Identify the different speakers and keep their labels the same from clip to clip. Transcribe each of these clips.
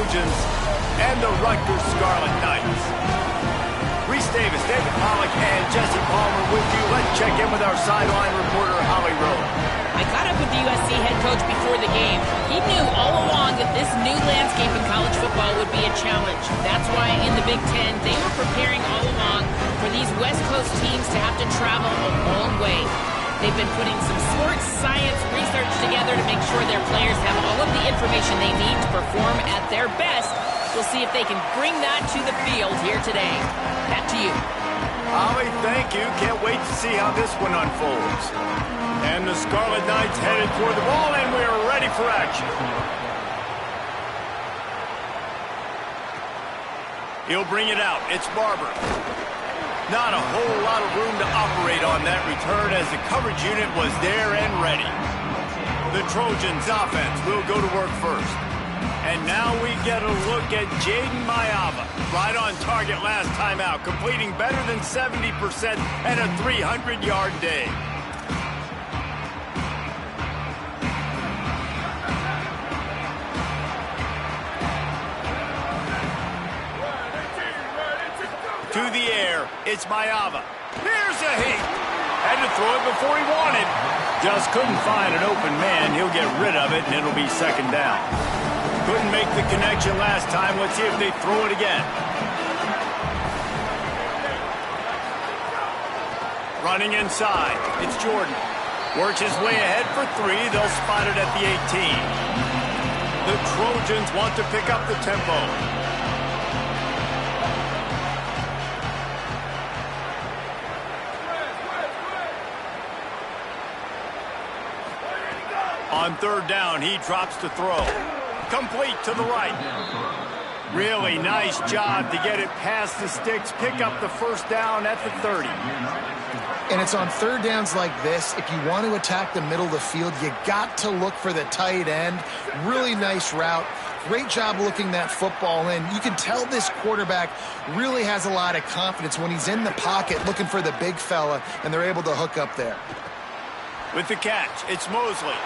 Speaker 1: Trojans and the Rutgers Scarlet Knights. Reese Davis, David Pollack, and Jesse Palmer with you. Let's check in with our sideline reporter, Holly Rowe.
Speaker 2: I caught up with the USC head coach before the game. He knew all along that this new landscape in college football would be a challenge. That's why in the Big Ten, they were preparing all along for these West Coast teams to have to travel a long way. They've been putting some sports science research together to make sure their players have all of the information they need to perform at their best. We'll see if they can bring that to the field here today. Back to you.
Speaker 1: Holly, thank you. Can't wait to see how this one unfolds. And the Scarlet Knights headed toward the ball, and we're ready for action. He'll bring it out. It's Barber. Not a whole lot of room to operate on that return as the coverage unit was there and ready. The Trojans offense will go to work first. And now we get a look at Jaden Mayava. Right on target last time out, completing better than 70% and a 300-yard day. To the air, it's Mayava. Here's a hit. Had to throw it before he wanted. Just couldn't find an open man. He'll get rid of it, and it'll be second down. Couldn't make the connection last time. Let's see if they throw it again. Running inside, it's Jordan. Works his way ahead for 3. They'll spot it at the 18. The Trojans want to pick up the tempo. On third down, he drops to throw. Complete to the right. Really nice job to get it past the sticks, pick up the first down at the 30.
Speaker 3: And it's on third downs like this, if you want to attack the middle of the field, you got to look for the tight end. Really nice route. Great job looking that football in. You can tell this quarterback really has a lot of confidence when he's in the pocket looking for the big fella, and they're able to hook up there.
Speaker 1: With the catch, it's Mosley.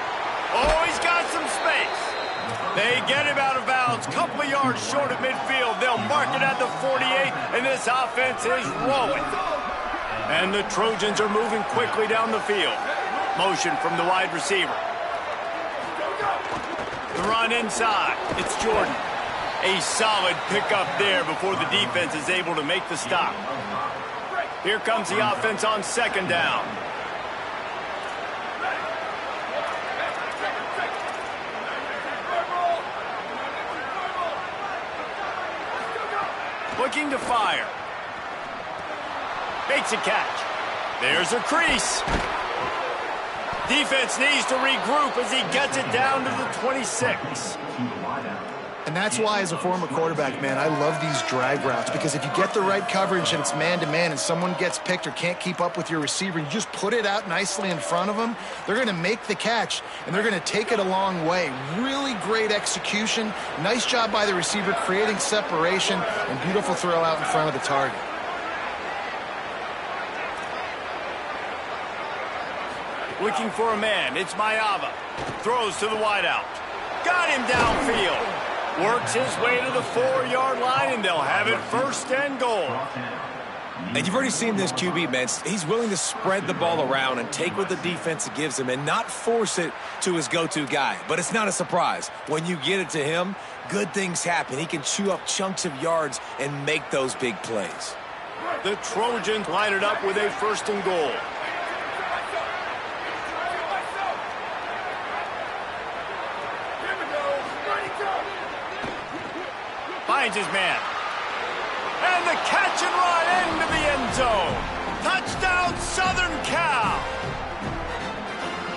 Speaker 1: Oh, he's got some space. They get him out of bounds, couple of yards short of midfield. They'll mark it at the 48, and this offense is rolling. And the Trojans are moving quickly down the field. Motion from the wide receiver. The run inside. It's Jordan. A solid pickup there before the defense is able to make the stop. Here comes the offense on second down. Looking to fire. Makes a catch. There's a crease. Defense needs to regroup as he gets it down to the 26.
Speaker 3: And that's why, as a former quarterback, man, I love these drag routes, because if you get the right coverage and it's man-to-man and someone gets picked or can't keep up with your receiver, you just put it out nicely in front of them, they're going to make the catch, and they're going to take it a long way. Really great execution. Nice job by the receiver creating separation, and beautiful throw out in front of the target.
Speaker 1: Looking for a man. It's Mayava. Throws to the wideout. Got him downfield. Works his way to the 4-yard line, and they'll have it first and goal.
Speaker 4: And you've already seen this QB, man. He's willing to spread the ball around and take what the defense gives him and not force it to his go-to guy. But it's not a surprise. When you get it to him, good things happen. He can chew up chunks of yards and make those big plays.
Speaker 1: The Trojans line it up with a first and goal. Finds his man. And the catch and run into the end zone. Touchdown, Southern Cal.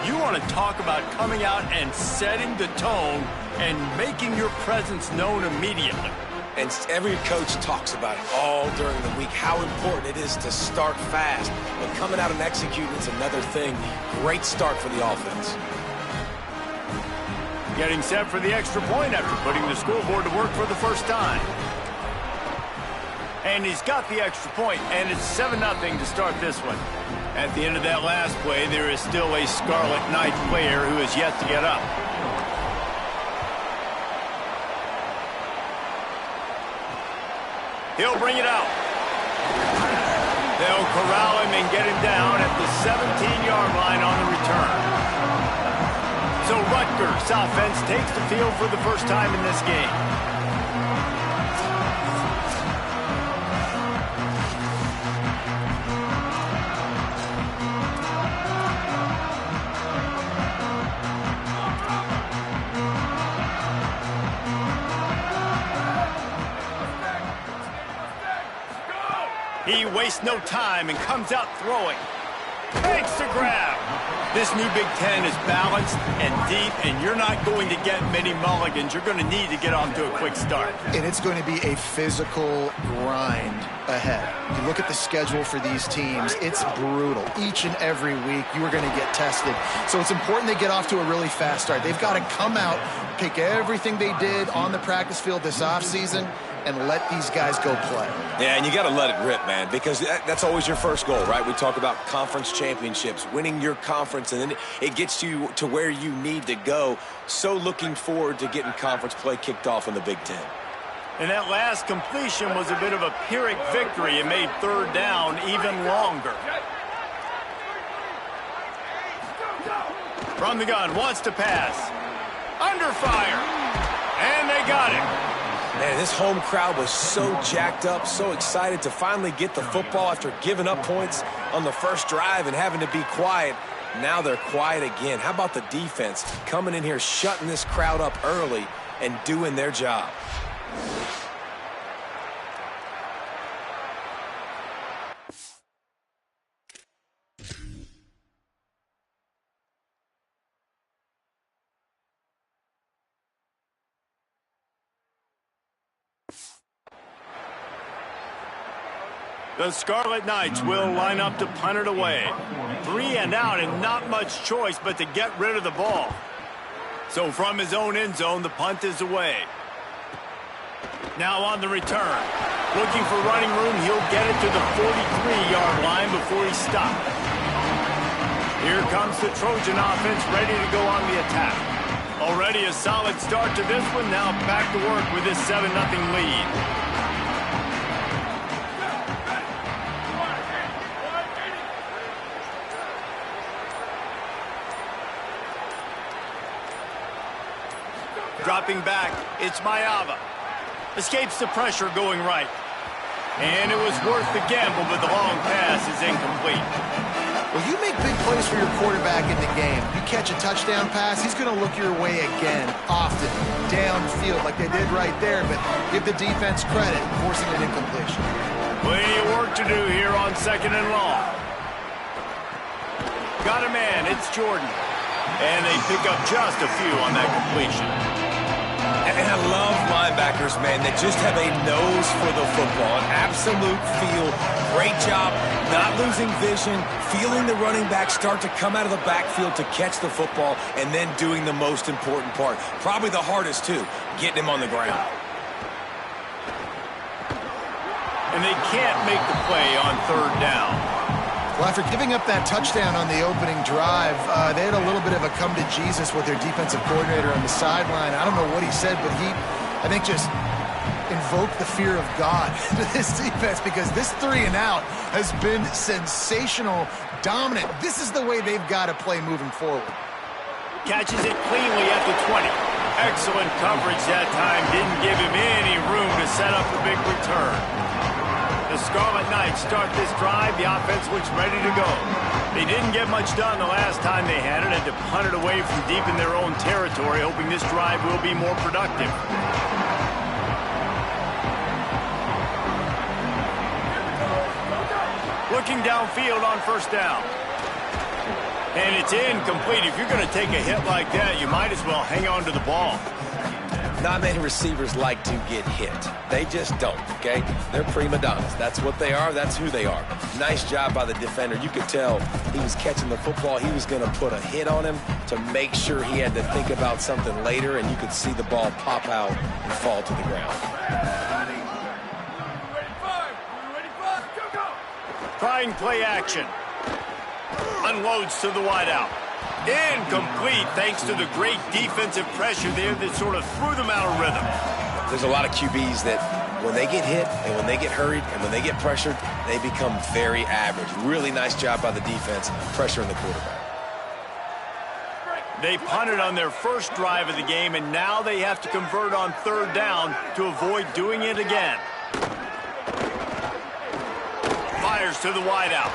Speaker 1: You want to talk about coming out and setting the tone and making your presence known immediately.
Speaker 4: And every coach talks about it all during the week, how important it is to start fast. But coming out and executing is another thing. Great start for the offense.
Speaker 1: Getting set for the extra point after putting the scoreboard to work for the first time. And he's got the extra point, and it's 7-0 to start this one. At the end of that last play, there is still a Scarlet Knight player who is yet to get up. He'll bring it out. They'll corral him and get him down at the 17-yard line on the return. So Rutgers offense takes the field for the first time in this game. He wastes no time and comes out throwing. Takes the grab. This new Big Ten is balanced and deep, and you're not going to get many mulligans. You're going to need to get off to a quick start.
Speaker 3: And it's going to be a physical grind ahead. You look at the schedule for these teams, it's brutal. Each and every week, you are going to get tested. So it's important they get off to a really fast start. They've got to come out, pick everything they did on the practice field this offseason, and let these guys go play.
Speaker 4: Yeah, and you got to let it rip, man, because that's always your first goal, right? We talk about conference championships, winning your conference, and then it gets you to where you need to go. So looking forward to getting conference play kicked off in the Big Ten.
Speaker 1: And that last completion was a bit of a Pyrrhic victory. It made third down even longer. From the gun, wants to pass. Under fire. And they got it.
Speaker 4: Man, this home crowd was so jacked up, so excited to finally get the football after giving up points on the first drive and having to be quiet. Now they're quiet again. How about the defense coming in here, shutting this crowd up early and doing their job?
Speaker 1: The Scarlet Knights will line up to punt it away. 3 and out and not much choice but to get rid of the ball. So from his own end zone, the punt is away. Now on the return. Looking for running room, he'll get it to the 43-yard line before he's stopped. Here comes the Trojan offense ready to go on the attack. Already a solid start to this one. Now back to work with this 7-0 lead. Dropping back, it's Mayava. Escapes the pressure going right. And it was worth the gamble, but the long pass is incomplete.
Speaker 3: Well, you make big plays for your quarterback in the game. You catch a touchdown pass, he's going to look your way again, often, downfield like they did right there, but give the defense credit, forcing an incompletion.
Speaker 1: Plenty of work to do here on 2nd and long. Got a man, it's Jordan. And they pick up just a few on that completion.
Speaker 4: And I love linebackers, man, that just have a nose for the football, an absolute feel. Great job not losing vision, feeling the running back start to come out of the backfield to catch the football, and then doing the most important part. Probably the hardest, too, getting him on the ground.
Speaker 1: And they can't make the play on 3rd down.
Speaker 3: Well, after giving up that touchdown on the opening drive, they had a little bit of a come-to-Jesus with their defensive coordinator on the sideline. I don't know what he said, but he, I think, just invoked the fear of God to this defense because this 3 and out has been sensational, dominant. This is the way they've got to play moving forward.
Speaker 1: Catches it cleanly at the 20. Excellent coverage that time. Didn't give him any room to set up the big return. The Scarlet Knights start this drive. The offense looks ready to go. They didn't get much done the last time they had it, and to punt it away from deep in their own territory, hoping this drive will be more productive. Looking downfield on 1st down. And it's incomplete. If you're going to take a hit like that, you might as well hang on to the ball.
Speaker 4: Not many receivers like to get hit. They just don't, okay? They're prima donnas. That's what they are. That's who they are. Nice job by the defender. You could tell he was catching the football. He was going to put a hit on him to make sure he had to think about something later, and you could see the ball pop out and fall to the ground.
Speaker 1: Trying play action. Unloads to the wideout. Incomplete thanks to the great defensive pressure there that sort of threw them out of rhythm.
Speaker 4: There's a lot of QBs that when they get hit and when they get hurried and when they get pressured, they become very average. Really nice job by the defense pressuring the quarterback.
Speaker 1: They punted on their first drive of the game, and now they have to convert on third down to avoid doing it again. Fires to the wideout.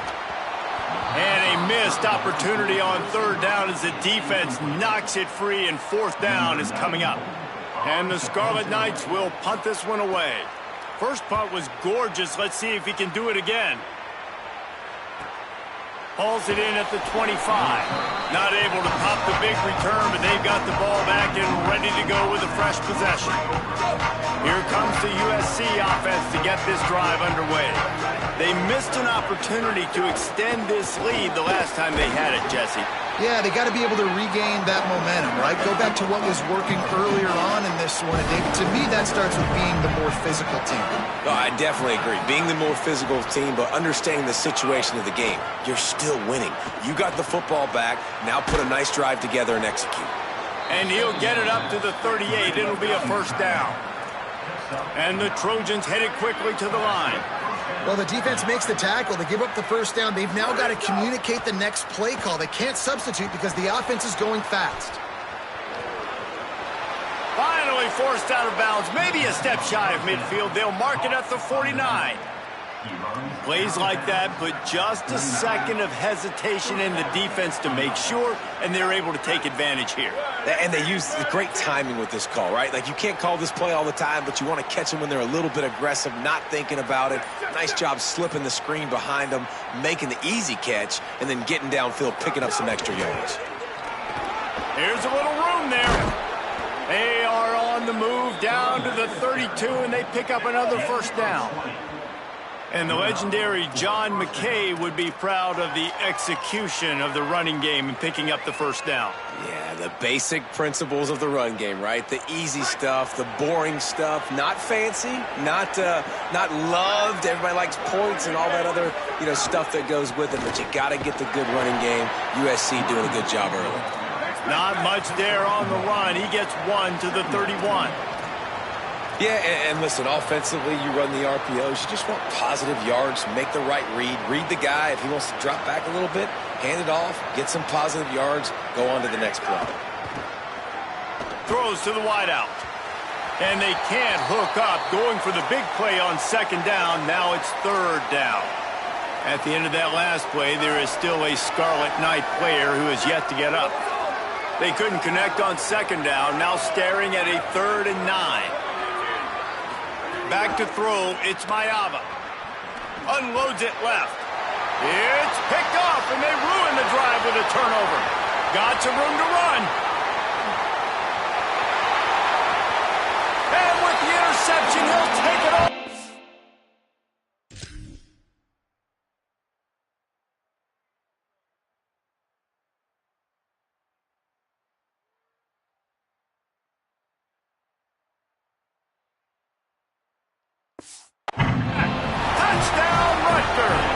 Speaker 1: And a missed opportunity on third down as the defense knocks it free, and fourth down is coming up. And the Scarlet Knights will punt this one away. First punt was gorgeous. Let's see if he can do it again. Hauls it in at the 25. Not able to pop the big return, but they've got the ball back and ready to go with a fresh possession. Here comes the USC offense to get this drive underway. They missed an opportunity to extend this lead the last time they had it, Jesse.
Speaker 3: Yeah, they got to be able to regain that momentum, right? Go back to what was working earlier on in this one. And David, to me, that starts with being the more physical team.
Speaker 4: No, I definitely agree. Being the more physical team, but understanding the situation of the game. You're still winning. You got the football back. Now put a nice drive together and execute.
Speaker 1: And he'll get it up to the 38. It'll be a first down. And the Trojans headed quickly to the line.
Speaker 3: Well, the defense makes the tackle. They give up the first down. They've now got to communicate the next play call. They can't substitute because the offense is going fast.
Speaker 1: Finally forced out of bounds. Maybe a step shy of midfield. They'll mark it at the 49. Plays like that put just a second of hesitation in the defense to make sure, and they're able to take advantage here.
Speaker 4: And they use great timing with this call, right? Like, you can't call this play all the time, but you want to catch them when they're a little bit aggressive, not thinking about it. Nice job slipping the screen behind them, making the easy catch, and then getting downfield, picking up some extra yards.
Speaker 1: Here's a little room there. They are on the move down to the 32, and they pick up another first down. And the legendary John McKay would be proud of the execution of the running game and picking up the first down.
Speaker 4: Yeah, the basic principles of the run game, right? The easy stuff, the boring stuff, not fancy, not loved. Everybody likes points and all that other, stuff that goes with it, but you got to get the good running game. USC doing a good job early.
Speaker 1: Not much there on the run. He gets one to the 31.
Speaker 4: Yeah, and listen, offensively, you run the RPOs. You just want positive yards, make the right read the guy. If he wants to drop back a little bit, hand it off, get some positive yards, go on to the next play.
Speaker 1: Throws to the wideout. And they can't hook up. Going for the big play on second down. Now it's third down. At the end of that last play, there is still a Scarlet Knight player who is yet to get up. They couldn't connect on second down. Now staring at a 3rd and 9. Back to throw, it's Mayava. Unloads it left. It's picked off, and they ruin the drive with a turnover. Got some room to run. And with the interception, he'll take it off. Touchdown, Rutgers!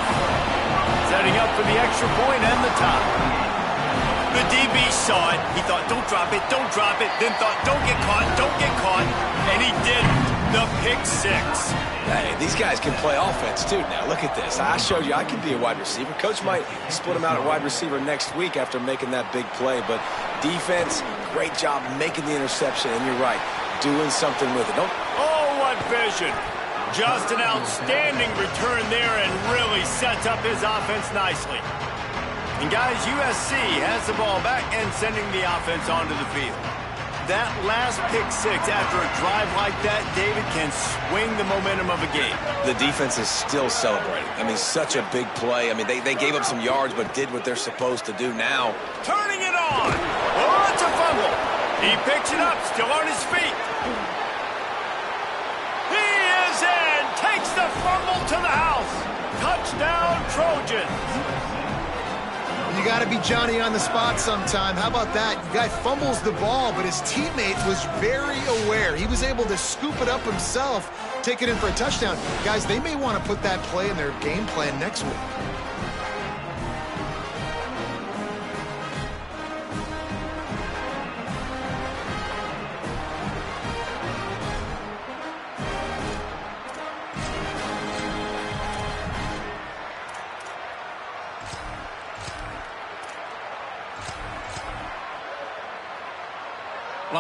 Speaker 1: Setting up for the extra point and the tie. The DB saw it. He thought, don't drop it, then thought, don't get caught, and he didn't. The pick six.
Speaker 4: Hey, these guys can play offense, too, now. Look at this. I showed you I can be a wide receiver. Coach might split him out at wide receiver next week after making that big play, but defense, great job making the interception, and you're right, doing something with it.
Speaker 1: Oh, what vision. Just an outstanding return there and really sets up his offense nicely. And guys, USC has the ball back and sending the offense onto the field. That last pick six after a drive like that, David, can swing the momentum of a game.
Speaker 4: The defense is still celebrating. I mean, such a big play. I mean, they gave up some yards but did what they're supposed to do now.
Speaker 1: Turning it on. Oh, it's a fumble. He picks it up, still on his feet. He is in. Takes the fumble to the house. Touchdown, Trojans.
Speaker 3: You got to be Johnny on the spot sometime. How about that? The guy fumbles the ball, but his teammate was very aware. He was able to scoop it up himself, take it in for a touchdown. Guys, they may want to put that play in their game plan next week.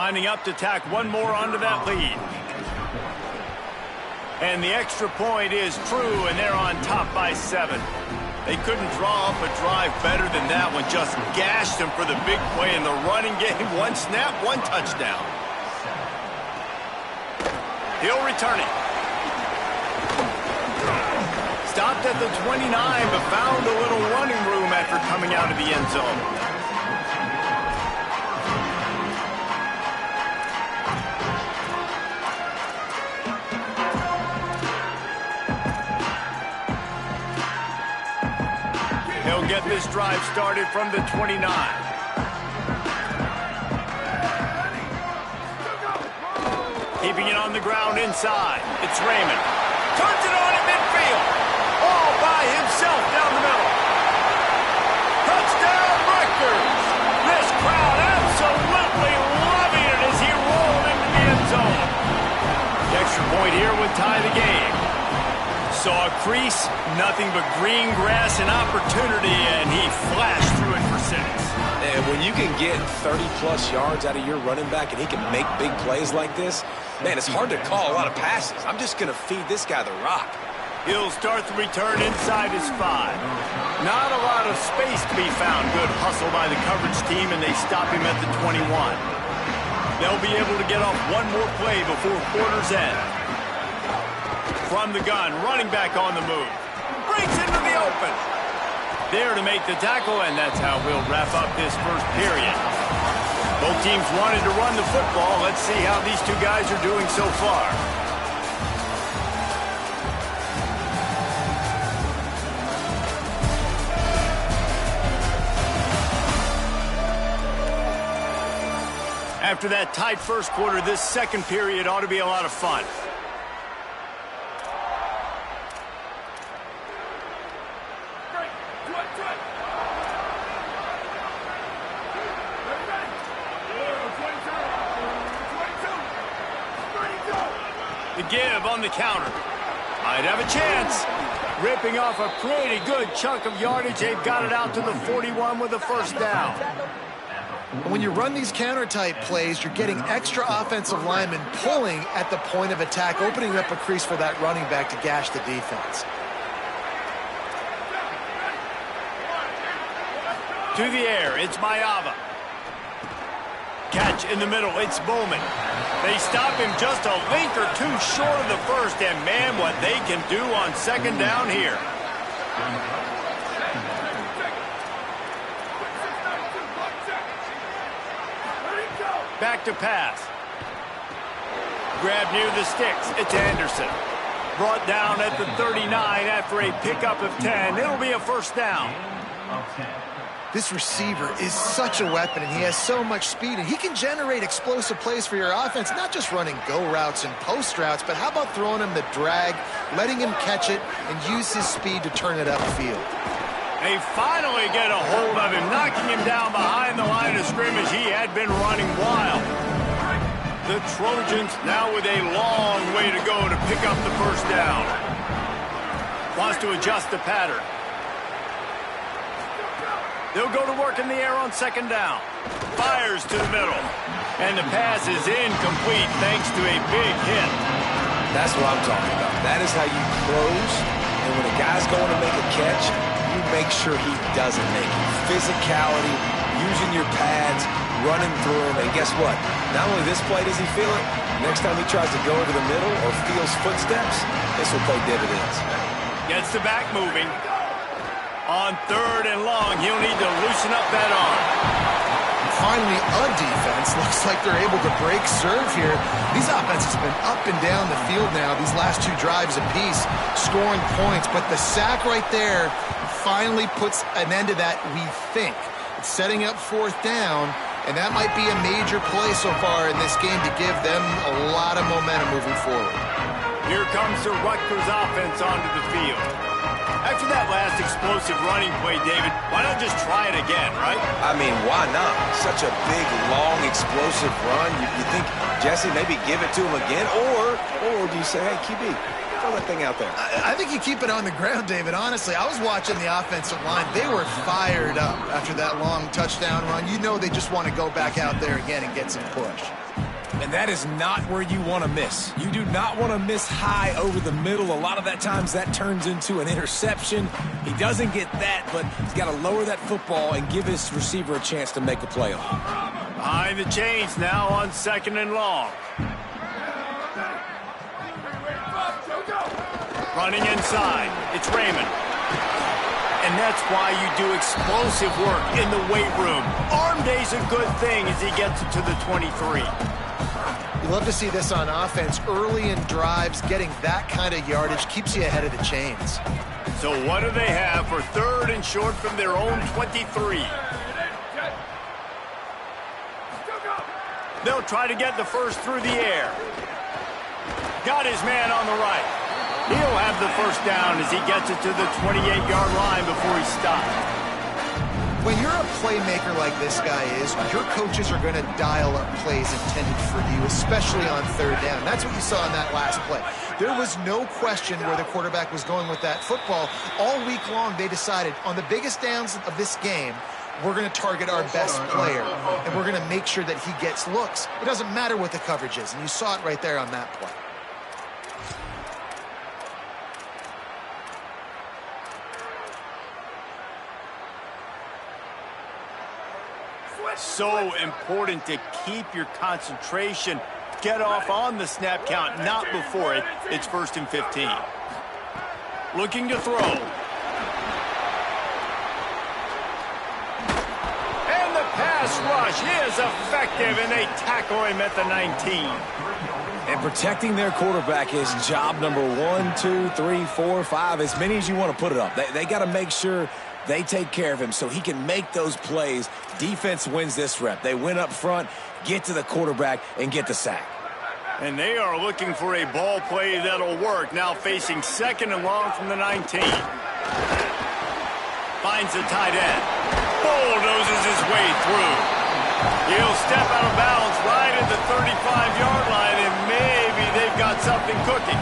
Speaker 1: Lining up to tack one more onto that lead. And the extra point is true, and they're on top by 7. They couldn't draw up a drive better than that one. Just gashed them for the big play in the running game. One snap, one touchdown. He'll return it. Stopped at the 29, but found a little running room after coming out of the end zone. He'll get this drive started from the 29. Keeping it on the ground inside. It's Raymond. Turns it on at midfield. All by himself down the middle. Touchdown, Rutgers. This crowd absolutely loving it as he rolled into the end zone. The extra point here would tie the game. Saw a crease, nothing but green grass and opportunity, and he flashed through it for 6.
Speaker 4: And when you can get 30-plus yards out of your running back and he can make big plays like this, man, it's hard to call a lot of passes. I'm just going to feed this guy the rock.
Speaker 1: He'll start the return inside his 5. Not a lot of space to be found. Good hustle by the coverage team, and they stop him at the 21. They'll be able to get off one more play before quarter's end. From the gun, running back on the move. Breaks into the open. There to make the tackle, and that's how we'll wrap up this first period. Both teams wanted to run the football. Let's see how these two guys are doing so far. After that tight first quarter, this second period ought to be a lot of fun. The give on the counter. Might have a chance. Ripping off a pretty good chunk of yardage. They've got it out to the 41 with a first down.
Speaker 3: When you run these counter-type plays, you're getting extra offensive linemen pulling at the point of attack, opening up a crease for that running back to gash the defense.
Speaker 1: To the air, it's Mayava. Catch in the middle, it's Bowman. They stop him just a link or two short of the first, and man, what they can do on second down here. Back to pass. Grab near the sticks, it's Anderson. Brought down at the 39 after a pickup of 10. It'll be a first down.
Speaker 3: This receiver is such a weapon, and he has so much speed, and he can generate explosive plays for your offense, not just running go routes and post routes, but how about throwing him the drag, letting him catch it, and use his speed to turn it upfield.
Speaker 1: They finally get a hold of him, knocking him down behind the line of scrimmage. He had been running wild. The Trojans now with a long way to go to pick up the first down. Wants to adjust the pattern. They'll go to work in the air on second down. Fires to the middle. And the pass is incomplete thanks to a big hit.
Speaker 4: That's what I'm talking about. That is how you close. And when a guy's going to make a catch, you make sure he doesn't make it. Physicality, using your pads, running through him. And guess what? Not only this play does he feel it, next time he tries to go over the middle or feels footsteps, this will pay dividends.
Speaker 1: Gets the back moving. On third and long, he'll need to loosen up that arm.
Speaker 3: Finally, a defense looks like they're able to break serve here. These offenses have been up and down the field now, these last two drives apiece, scoring points. But the sack right there finally puts an end to that, we think. It's setting up fourth down, and that might be a major play so far in this game to give them a lot of momentum moving forward.
Speaker 1: Here comes the Rutgers offense onto the field. After that last explosive running play, David, why not just try it again, right?
Speaker 4: I mean, why not? Such a big, long, explosive run. You think, Jesse, maybe give it to him again? Or do you say, hey, QB, throw that thing out there.
Speaker 3: I think you keep it on the ground, David. Honestly, I was watching the offensive line. They were fired up after that long touchdown run. You know they just want to go back out there again and get some push.
Speaker 4: And that is not where you want to miss. You do not want to miss high over the middle. A lot of that times that turns into an interception. He doesn't get that, but he's got to lower that football and give his receiver a chance to make a play on it.
Speaker 1: Behind the chains now on 2nd and long. Running inside, it's Raymond. And that's why you do explosive work in the weight room. Arm day's a good thing as he gets it to the 23.
Speaker 3: You love to see this on offense. Early in drives, getting that kind of yardage keeps you ahead of the chains.
Speaker 1: So what do they have for 3rd and short from their own 23? They'll try to get the first through the air. Got his man on the right. He'll have the first down as he gets it to the 28-yard line before he stops.
Speaker 3: When you're a playmaker like this guy is, your coaches are going to dial up plays intended for you, especially on 3rd down. That's what you saw in that last play. There was no question where the quarterback was going with that football. All week long, they decided on the biggest downs of this game, we're going to target our best player, and we're going to make sure that he gets looks. It doesn't matter what the coverage is, and you saw it right there on that play.
Speaker 1: So important to keep your concentration. Get off on the snap count, not before it. It's 1st and 15. Looking to throw. And the pass rush is effective, and they tackle him at the 19.
Speaker 4: And protecting their quarterback is job number 1, 2, 3, 4, 5, as many as you want to put it up. They got to make sure they take care of him so he can make those plays. Defense wins this rep. They win up front, get to the quarterback, and get the sack.
Speaker 1: And they are looking for a ball play that'll work. Now facing 2nd and long from the 19. Finds the tight end. Bulldozes his way through. He'll step out of bounds right at the 35-yard line, and maybe they've got something cooking.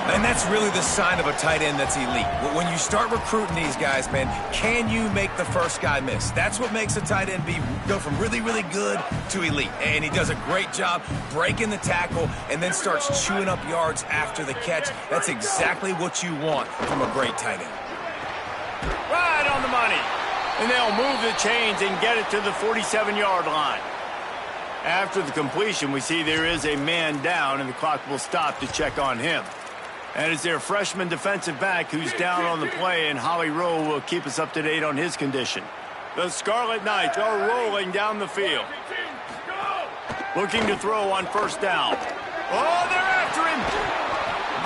Speaker 4: And that's really the sign of a tight end that's elite. When you start recruiting these guys, man, can you make the first guy miss? That's what makes a tight end go from really, really good to elite. And he does a great job breaking the tackle and then starts chewing up yards after the catch. That's exactly what you want from a great tight end.
Speaker 1: Right on the money. And they'll move the chains and get it to the 47-yard line. After the completion, we see there is a man down, and the clock will stop to check on him. And it's their freshman defensive back who's down on the play, and Holly Rowe will keep us up to date on his condition. The Scarlet Knights are rolling down the field. Looking to throw on 1st down. Oh, they're after him.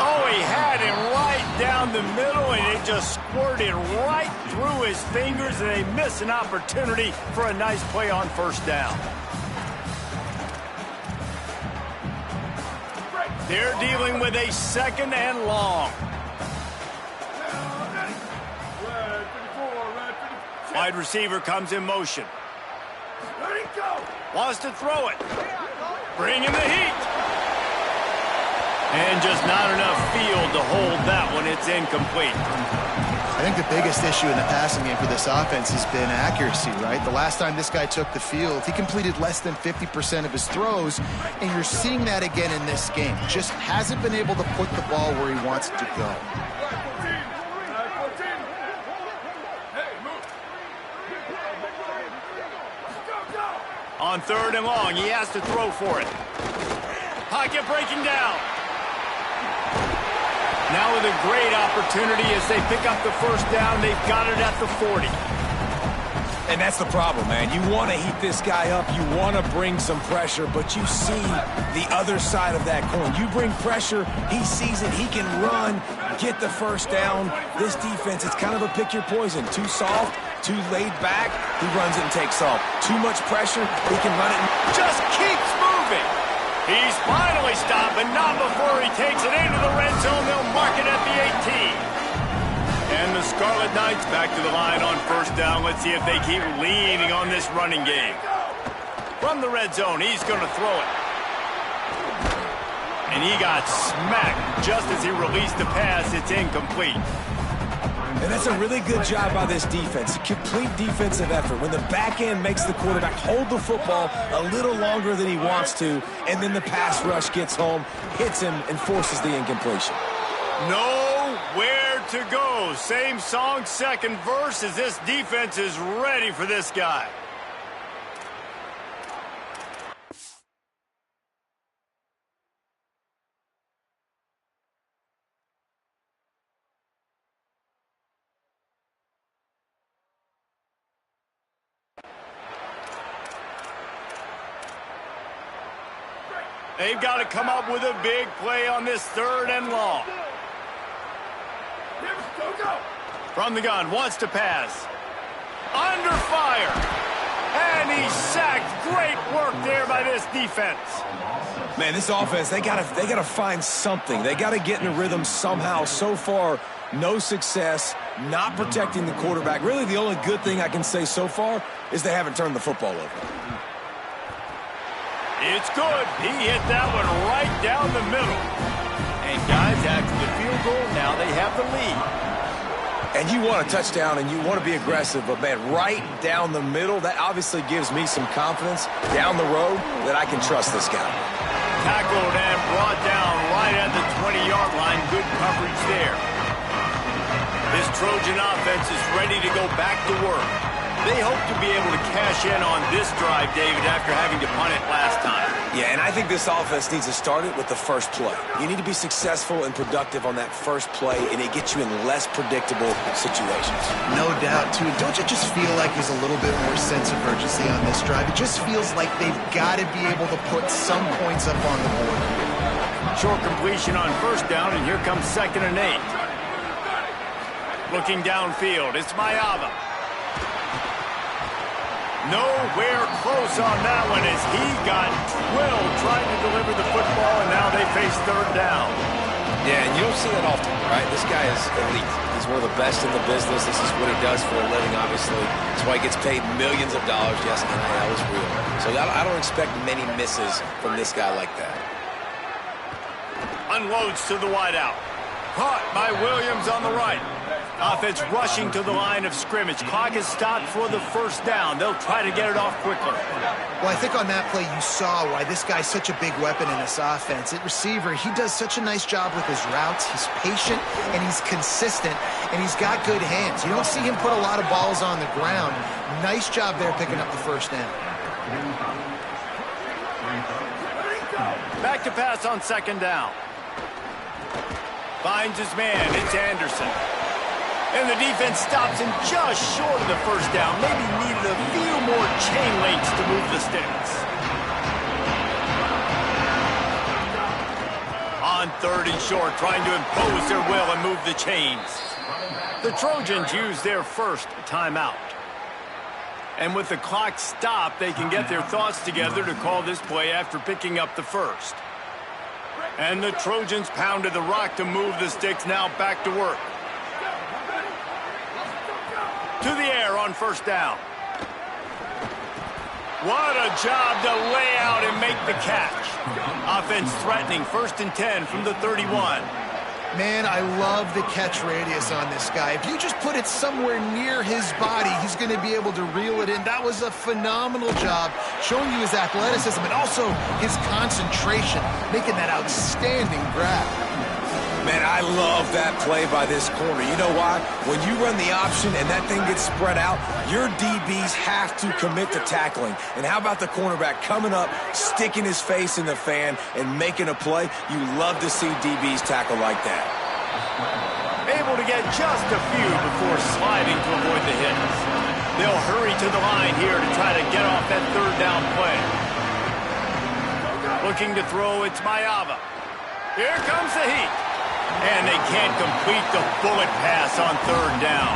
Speaker 1: Oh, he had him right down the middle, and it just squirted right through his fingers, and they miss an opportunity for a nice play on 1st down. They're dealing with a 2nd and long. Wide receiver comes in motion. Wants to throw it. Bringing the heat. And just not enough field to hold that one. It's incomplete.
Speaker 3: I think the biggest issue in the passing game for this offense has been accuracy, right? The last time this guy took the field, he completed less than 50% of his throws, and you're seeing that again in this game. Just hasn't been able to put the ball where he wants it to go.
Speaker 1: On 3rd and long, he has to throw for it. Pocket breaking down. Now with a great opportunity as they pick up the 1st down. They've got it at the 40.
Speaker 4: And that's the problem, man. You want to heat this guy up. You want to bring some pressure, but you see the other side of that coin. You bring pressure, he sees it, he can run, get the 1st down. This defense, it's kind of a pick your poison. Too soft, too laid back, he runs it and takes off. Too much pressure, he can run it and
Speaker 1: just keeps moving. He's finally stopped, but not before he takes it into the red zone. They'll mark it at the 18. And the Scarlet Knights back to the line on 1st down. Let's see if they keep leaning on this running game. From the red zone, he's going to throw it. And he got smacked just as he released the pass. It's incomplete.
Speaker 4: And that's a really good job by this defense. Complete defensive effort. When the back end makes the quarterback hold the football a little longer than he wants to, and then the pass rush gets home, hits him, and forces the incompletion.
Speaker 1: Nowhere to go. Same song, second verse, as this defense is ready for this guy. They've got to come up with a big play on this 3rd and long. From the gun, wants to pass. Under fire. And he's sacked. Great work there by this defense.
Speaker 4: Man, this offense, they gotta find something. They gotta get in a rhythm somehow. So far, no success, not protecting the quarterback. Really, the only good thing I can say so far is they haven't turned the football over.
Speaker 1: It's good. He hit that one right down the middle. And guys, after the field goal, now they have the lead.
Speaker 4: And you want a touchdown and you want to be aggressive, but man, right down the middle, that obviously gives me some confidence down the road that I can trust this guy.
Speaker 1: Tackled and brought down right at the 20-yard line. Good coverage there. This Trojan offense is ready to go back to work. They hope to be able to cash in on this drive, David, after having to punt it last time.
Speaker 4: Yeah, and I think this offense needs to start it with the first play. You need to be successful and productive on that first play, and it gets you in less predictable situations.
Speaker 3: No doubt, too. Don't you just feel like there's a little bit more sense of urgency on this drive? It just feels like they've got to be able to put some points up on the board.
Speaker 1: Short completion on 1st down, and here comes 2nd and 8. Looking downfield, it's Maiava. Nowhere close on that one as he got drilled trying to deliver the football, and now they face 3rd down.
Speaker 4: Yeah, and you don't see that often, right? This guy is elite. He's one of the best in the business. This is what he does for a living, obviously. That's why he gets paid millions of dollars. Yes, NIL is real. So I don't expect many misses from this guy like that.
Speaker 1: Unloads to the wideout. Caught by Williams on the right. Offense rushing to the line of scrimmage. Clock is stopped for the 1st down. They'll try to get it off quickly.
Speaker 3: Well, I think on that play you saw why this guy's such a big weapon in this offense. At receiver, he does such a nice job with his routes. He's patient, and he's consistent, and he's got good hands. You don't see him put a lot of balls on the ground. Nice job there picking up the 1st down.
Speaker 1: Back to pass on 2nd down. Finds his man. It's Anderson. And the defense stops him just short of the 1st down. Maybe needed a few more chain links to move the sticks. On 3rd and short, trying to impose their will and move the chains. The Trojans use their 1st timeout. And with the clock stopped, they can get their thoughts together to call this play after picking up the 1st. And the Trojans pounded the rock to move the sticks, now back to work. To the air on 1st down. What a job to lay out and make the catch. Offense threatening 1st and 10 from the 31.
Speaker 3: Man, I love the catch radius on this guy. If you just put it somewhere near his body, he's going to be able to reel it in. That was a phenomenal job, showing you his athleticism and also his concentration, making that outstanding grab.
Speaker 4: Man, I love that play by this corner. You know why? When you run the option and that thing gets spread out, your DBs have to commit to tackling. And how about the cornerback coming up, sticking his face in the fan, and making a play? You love to see DBs tackle like that.
Speaker 1: Able to get just a few before sliding to avoid the hits. They'll hurry to the line here to try to get off that 3rd down play. Looking to throw, it's Maiava. Here comes the heat. And they can't complete the bullet pass on 3rd down.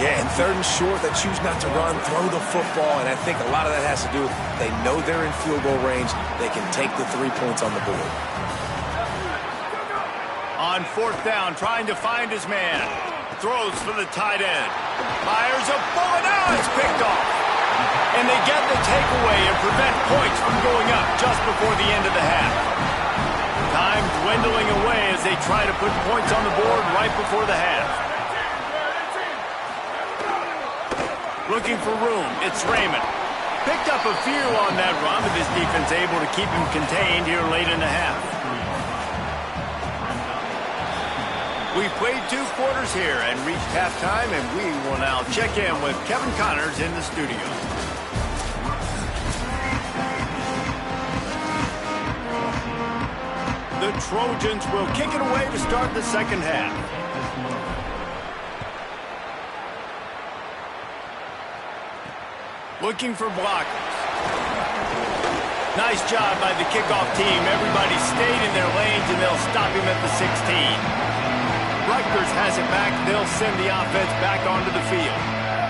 Speaker 4: Yeah, and 3rd and short, they choose not to run, throw the football, and I think a lot of that has to do with they know they're in field goal range. They can take the 3 points on the board.
Speaker 1: On 4th down, trying to find his man. Throws for the tight end. Fires a bullet. Now it's picked off. And they get the takeaway and prevent points from going up just before the end of the half. Time dwindling away as they try to put points on the board right before the half. Looking for room, it's Raymond. Picked up a few on that run, but this defense able to keep him contained here late in the half. We've played 2 quarters here and reached halftime, and we will now check in with Kevin Connors in the studio. The Trojans will kick it away to start the second half. Looking for blockers. Nice job by the kickoff team. Everybody stayed in their lanes, and they'll stop him at the 16. Rutgers has it back. They'll send the offense back onto the field.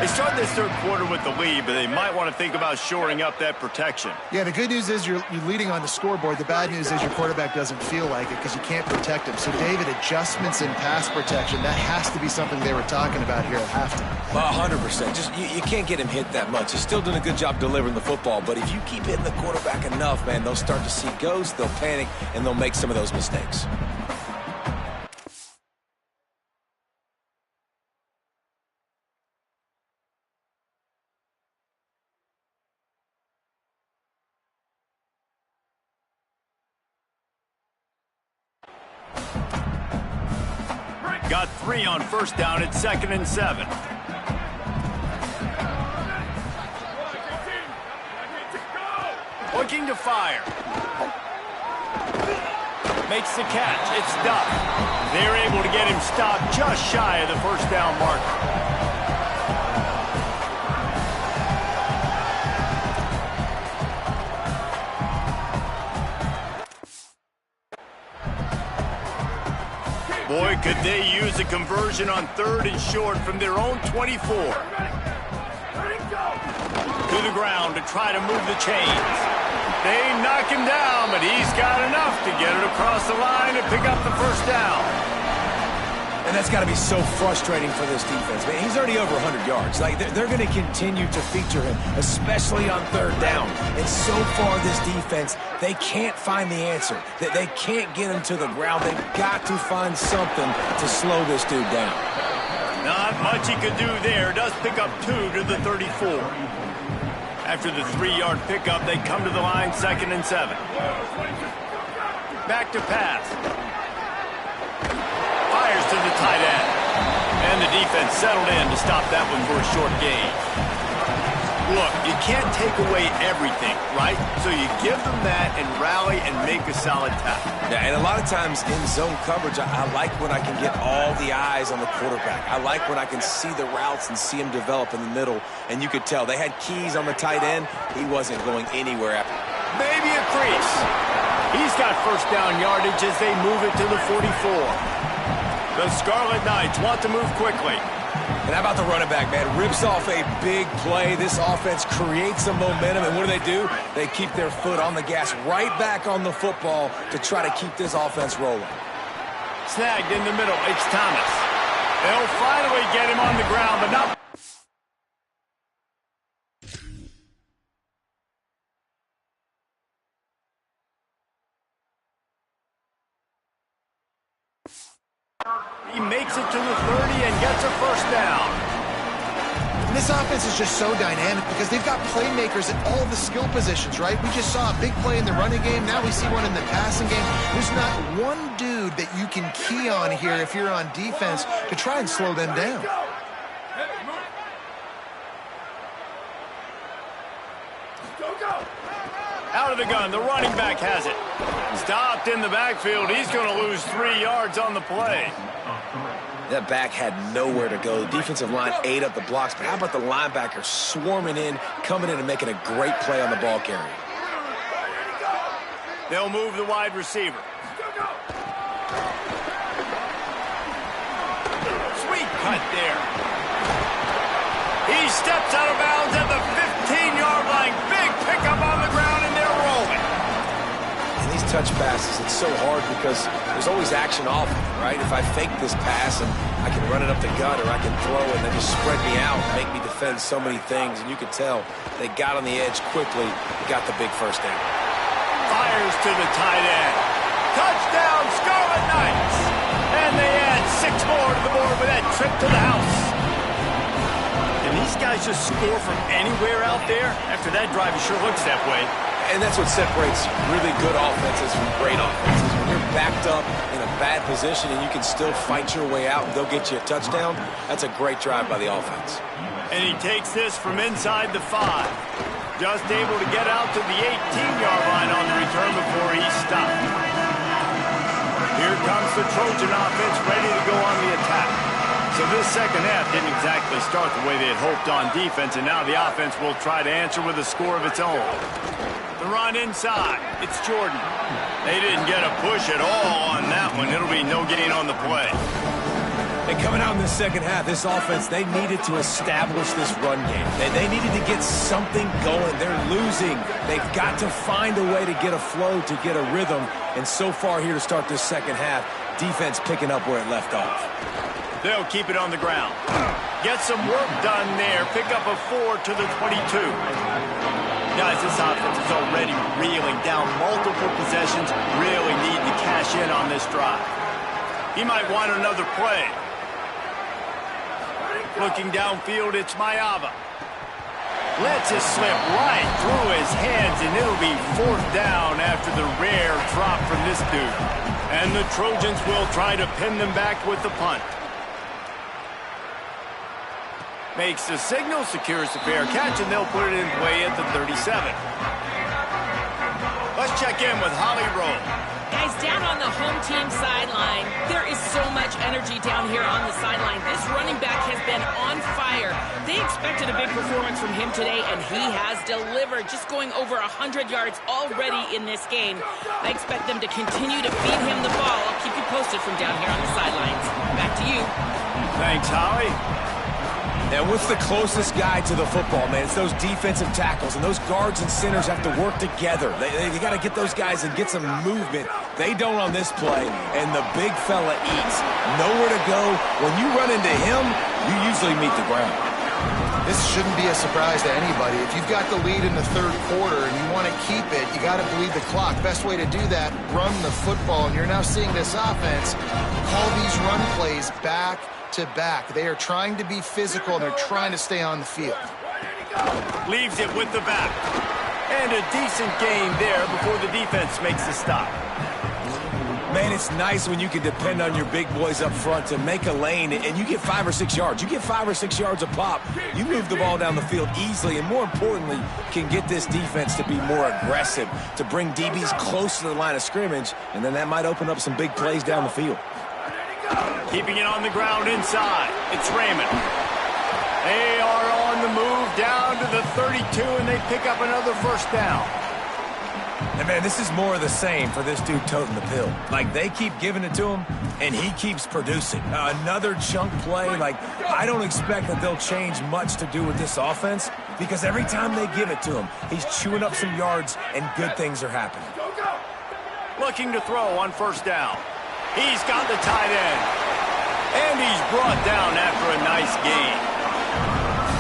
Speaker 1: They start this third quarter with the lead, but they might want to think about shoring up that protection.
Speaker 3: Yeah, the good news is you're leading on the scoreboard. The bad news is your quarterback doesn't feel like it because you can't protect him. So, David, adjustments in pass protection, that has to be something they were talking about here at halftime.
Speaker 4: 100%. Just you can't get him hit that much. He's still doing a good job delivering the football, but if you keep hitting the quarterback enough, man, they'll start to see ghosts, they'll panic, and they'll make some of those mistakes.
Speaker 1: Got 3 on first down at 2nd and 7. Looking to fire. Makes the catch. It's Duff. They're able to get him stopped just shy of the first down marker. Boy, could they use a conversion on 3rd and short from their own 24. To the ground to try to move the chains. They knock him down, but he's got enough to get it across the line and pick up the first down.
Speaker 4: And that's got to be so frustrating for this defense. Man, he's already over 100 yards. Like, they're going to continue to feature him, especially on 3rd down. And so far, this defense, they can't find the answer. They can't get him to the ground. They've got to find something to slow this dude down.
Speaker 1: Not much he could do there. Does pick up 2 to the 34. After the 3-yard pickup, they come to the line 2nd and 7. Back to pass. Fires to the tight end. And the defense settled in to stop that one for a short gain. Look, you can't take away everything, right? So you give them that and rally and make a solid tackle.
Speaker 4: Yeah, and a lot of times in zone coverage, I like when I can get all the eyes on the quarterback. I like when I can see the routes and see him develop in the middle. And you could tell they had keys on the tight end. He wasn't going anywhere after.
Speaker 1: Maybe a crease. He's got first down yardage as they move it to the 44. The Scarlet Knights want to move quickly.
Speaker 4: And how about the running back, man? Rips off a big play. This offense creates some momentum, and what do? They keep their foot on the gas right back on the football to try to keep this offense rolling.
Speaker 1: Snagged in the middle. It's Thomas. They'll finally get him on the ground, but not... He makes it to the 30 and gets a first down.
Speaker 3: And this offense is just so dynamic because they've got playmakers at all the skill positions, right? We just saw a big play in the running game. Now we see one in the passing game. There's not one dude that you can key on here if you're on defense to try and slow them down.
Speaker 1: Out of the gun, the running back has it. Stopped in the backfield. He's going to lose 3 yards on the play.
Speaker 4: That back had nowhere to go. The defensive line ate up the blocks, but how about the linebacker swarming in, coming in and making a great play on the ball carrier?
Speaker 1: They'll move the wide receiver. Sweet cut there. He steps out of bounds at the 15-yard line. Big pickup on the ground, and they're rolling.
Speaker 4: And these touch passes, it's so hard because there's always action off of it, right? If I fake this pass and I can run it up the gut or I can throw it and then just spread me out and make me defend so many things, and you can tell they got on the edge quickly, got the big first down.
Speaker 1: Fires to the tight end. Touchdown, Scarlet Knights! And they add 6 more to the board with that trip to the house. Can these guys just score from anywhere out there? After that drive, it sure looks that way.
Speaker 4: And that's what separates really good offenses from great offenses. When you're backed up in a bad position and you can still fight your way out and they'll get you a touchdown, that's a great drive by the offense.
Speaker 1: And he takes this from inside the 5. Just able to get out to the 18-yard line on the return before he's stopped. Here comes the Trojan offense ready to go on the attack. So this second half didn't exactly start the way they had hoped on defense, and now the offense will try to answer with a score of its own. The run inside. It's Jordan. They didn't get a push at all on that one. It'll be no gain on the play.
Speaker 4: And coming out in the second half, this offense, they needed to establish this run game. They needed to get something going. They're losing. They've got to find a way to get a flow, to get a rhythm. And so far here to start this second half, defense picking up where it left off.
Speaker 1: They'll keep it on the ground. Get some work done there. Pick up a 4 to the 22. Guys, this offense is already reeling down multiple possessions. Really need to cash in on this drive. He might want another play. Looking downfield, it's Mayava. Lets it slip right through his hands, and it'll be 4th down after the rare drop from this dude. And the Trojans will try to pin them back with the punt. Makes the signal, secures the fair catch, and they'll put it in play at the 37. Let's check in with Holly Rowe.
Speaker 2: Guys, down on the home team sideline, there is so much energy down here on the sideline. This running back has been on fire. They expected a big performance from him today, and he has delivered, just going over 100 yards already in this game. I expect them to continue to feed him the ball. I'll keep you posted from down here on the sidelines. Back to you.
Speaker 1: Thanks, Holly.
Speaker 4: And what's the closest guy to the football, man? It's those defensive tackles, and those guards and centers have to work together. They got to get those guys and get some movement. They don't on this play, and the big fella eats. Nowhere to go. When you run into him, you usually meet the ground.
Speaker 3: This shouldn't be a surprise to anybody. If you've got the lead in the third quarter and you want to keep it, you got to bleed the clock. Best way to do that, run the football. And you're now seeing this offense call these run plays back to back. They are trying to be physical, and they're trying to stay on the field.
Speaker 1: Leaves it with the back. And a decent gain there before the defense makes the stop.
Speaker 4: Man, it's nice when you can depend on your big boys up front to make a lane, and you get 5 or 6 yards. You get 5 or 6 yards a pop. You move the ball down the field easily, and more importantly, can get this defense to be more aggressive, to bring DBs close to the line of scrimmage, and then that might open up some big plays down the field.
Speaker 1: Keeping it on the ground inside. It's Raymond. They are on the move down to the 32, and they pick up another 1st down.
Speaker 4: And, man, this is more of the same for this dude toting the pill. Like, they keep giving it to him, and he keeps producing. Another chunk play. Like, I don't expect that they'll change much to do with this offense because every time they give it to him, he's chewing up some yards, and good things are happening.
Speaker 1: Looking to throw on 1st down. He's got the tight end. And he's brought down after a nice gain.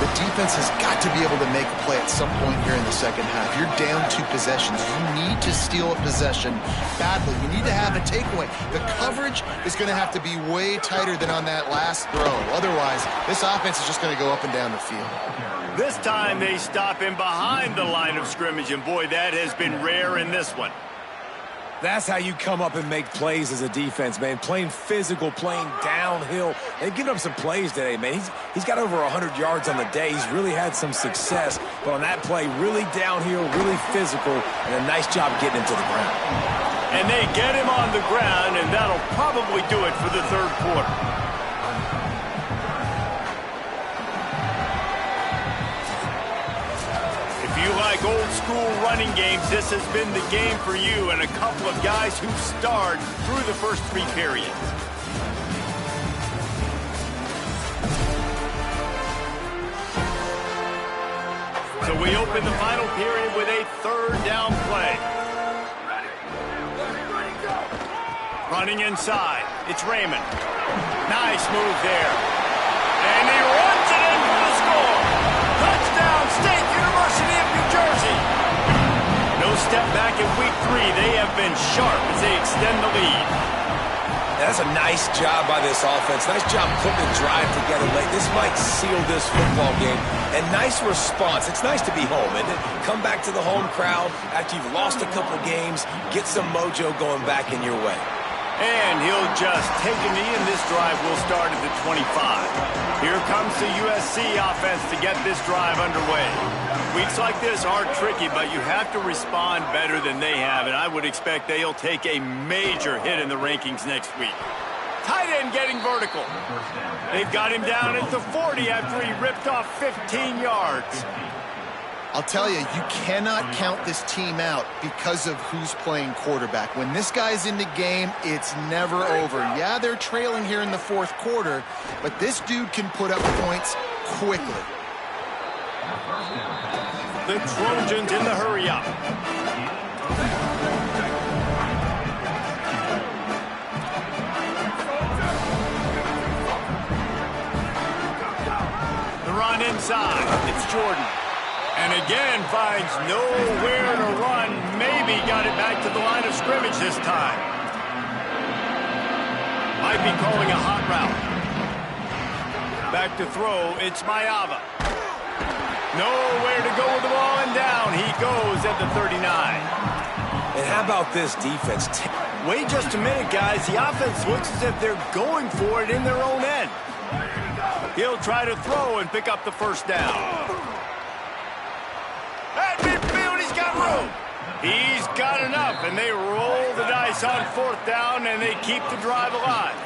Speaker 3: The defense has got to be able to make a play at some point here in the second half. You're down 2 possessions. You need to steal a possession badly. You need to have a takeaway. The coverage is going to have to be way tighter than on that last throw. Otherwise, this offense is just going to go up and down the field.
Speaker 1: This time they stop him behind the line of scrimmage, and boy, that has been rare in this one.
Speaker 4: That's how you come up and make plays as a defense, man. Playing physical, playing downhill. They've given up some plays today, man. He's got over 100 yards on the day. He's really had some success. But on that play, really downhill, really physical, and a nice job getting him to the ground.
Speaker 1: And they get him on the ground, and that'll probably do it for the 3rd quarter. If you like old school running games, this has been the game for you, and a couple of guys who starred through the first 3 periods. So we open the final period with a 3rd down play. Running inside, it's Raymond. Nice move there. And he runs it in for the score. Touchdown, State University of New Jersey. No step back in week 3. They have been sharp as they extend the lead.
Speaker 4: That's a nice job by this offense. Nice job putting the drive together late. This might seal this football game. And nice response. It's nice to be home, isn't it? Come back to the home crowd after you've lost a couple games. Get some mojo going back in your way.
Speaker 1: And he'll just take a knee, and this drive will start at the 25. Here comes the USC offense to get this drive underway. Weeks like this are tricky, but you have to respond better than they have, and I would expect they'll take a major hit in the rankings next week. Tight end getting vertical. They've got him down at the 40 after he ripped off 15 yards.
Speaker 3: I'll tell you, you cannot count this team out because of who's playing quarterback. When this guy's in the game, it's never over. Yeah, they're trailing here in the fourth quarter, but this dude can put up points quickly.
Speaker 1: The Trojans in the hurry-up. The run inside. It's Jordan. And again finds nowhere to run. Maybe got it back to the line of scrimmage this time. Might be calling a hot route. Back to throw. It's Mayava. Nowhere to go with the ball, and down he goes at the 39.
Speaker 4: And how about this defense?
Speaker 1: Wait just a minute, guys. The offense looks as if they're going for it in their own end. He'll try to throw and pick up the first down. At midfield, he's got room. He's got enough, and they roll the dice on fourth down, and they keep the drive alive.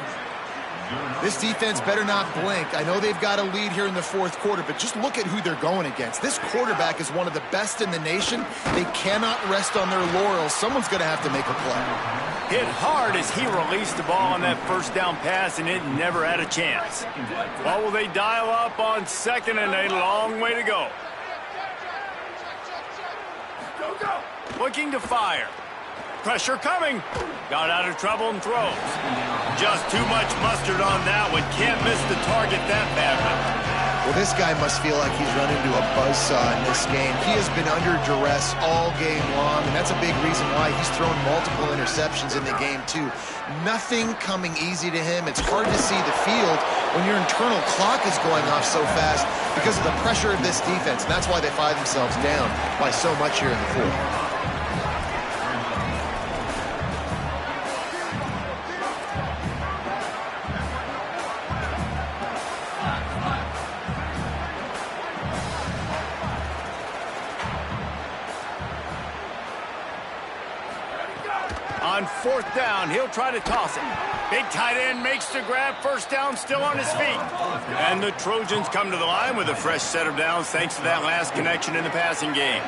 Speaker 3: This defense better not blink. I know they've got a lead here in the fourth quarter, but just look at who they're going against. This quarterback is one of the best in the nation. They cannot rest on their laurels. Someone's going to have to make a play.
Speaker 1: Hit hard as he released the ball on that first down pass, and it never had a chance. What will they dial up on second, and a long way to go. Looking to fire. Pressure coming. Got out of trouble and throws. Just too much mustard on that one. Can't miss the target that badly.
Speaker 3: Well, this guy must feel like he's run into a buzzsaw in this game. He has been under duress all game long, and that's a big reason why he's thrown multiple interceptions in the game, too. Nothing coming easy to him. It's hard to see the field when your internal clock is going off so fast because of the pressure of this defense, and that's why they find themselves down by so much here in the fourth.
Speaker 1: On fourth down, he'll try to toss it. Big tight end makes the grab. First down, still on his feet. And the Trojans come to the line with a fresh set of downs thanks to that last connection in the passing game.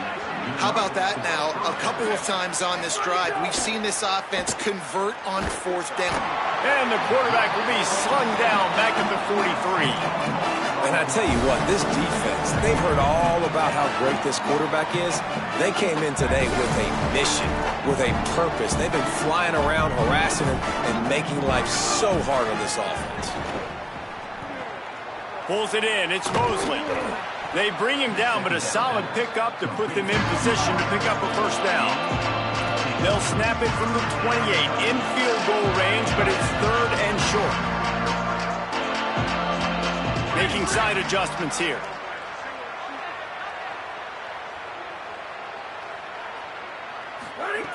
Speaker 3: How about that now? A couple of times on this drive, we've seen this offense convert on fourth down.
Speaker 1: And the quarterback will be slung down back at the 43.
Speaker 4: And I tell you what, this defense, they've heard all about how great this quarterback is. They came in today with a mission, with a purpose. They've been flying around, harassing him, and making life so hard on this offense.
Speaker 1: Pulls it in. It's Mosley. They bring him down, but a solid pickup to put them in position to pick up a first down. They'll snap it from the 28 in field goal range, but it's third and short. Making side adjustments here.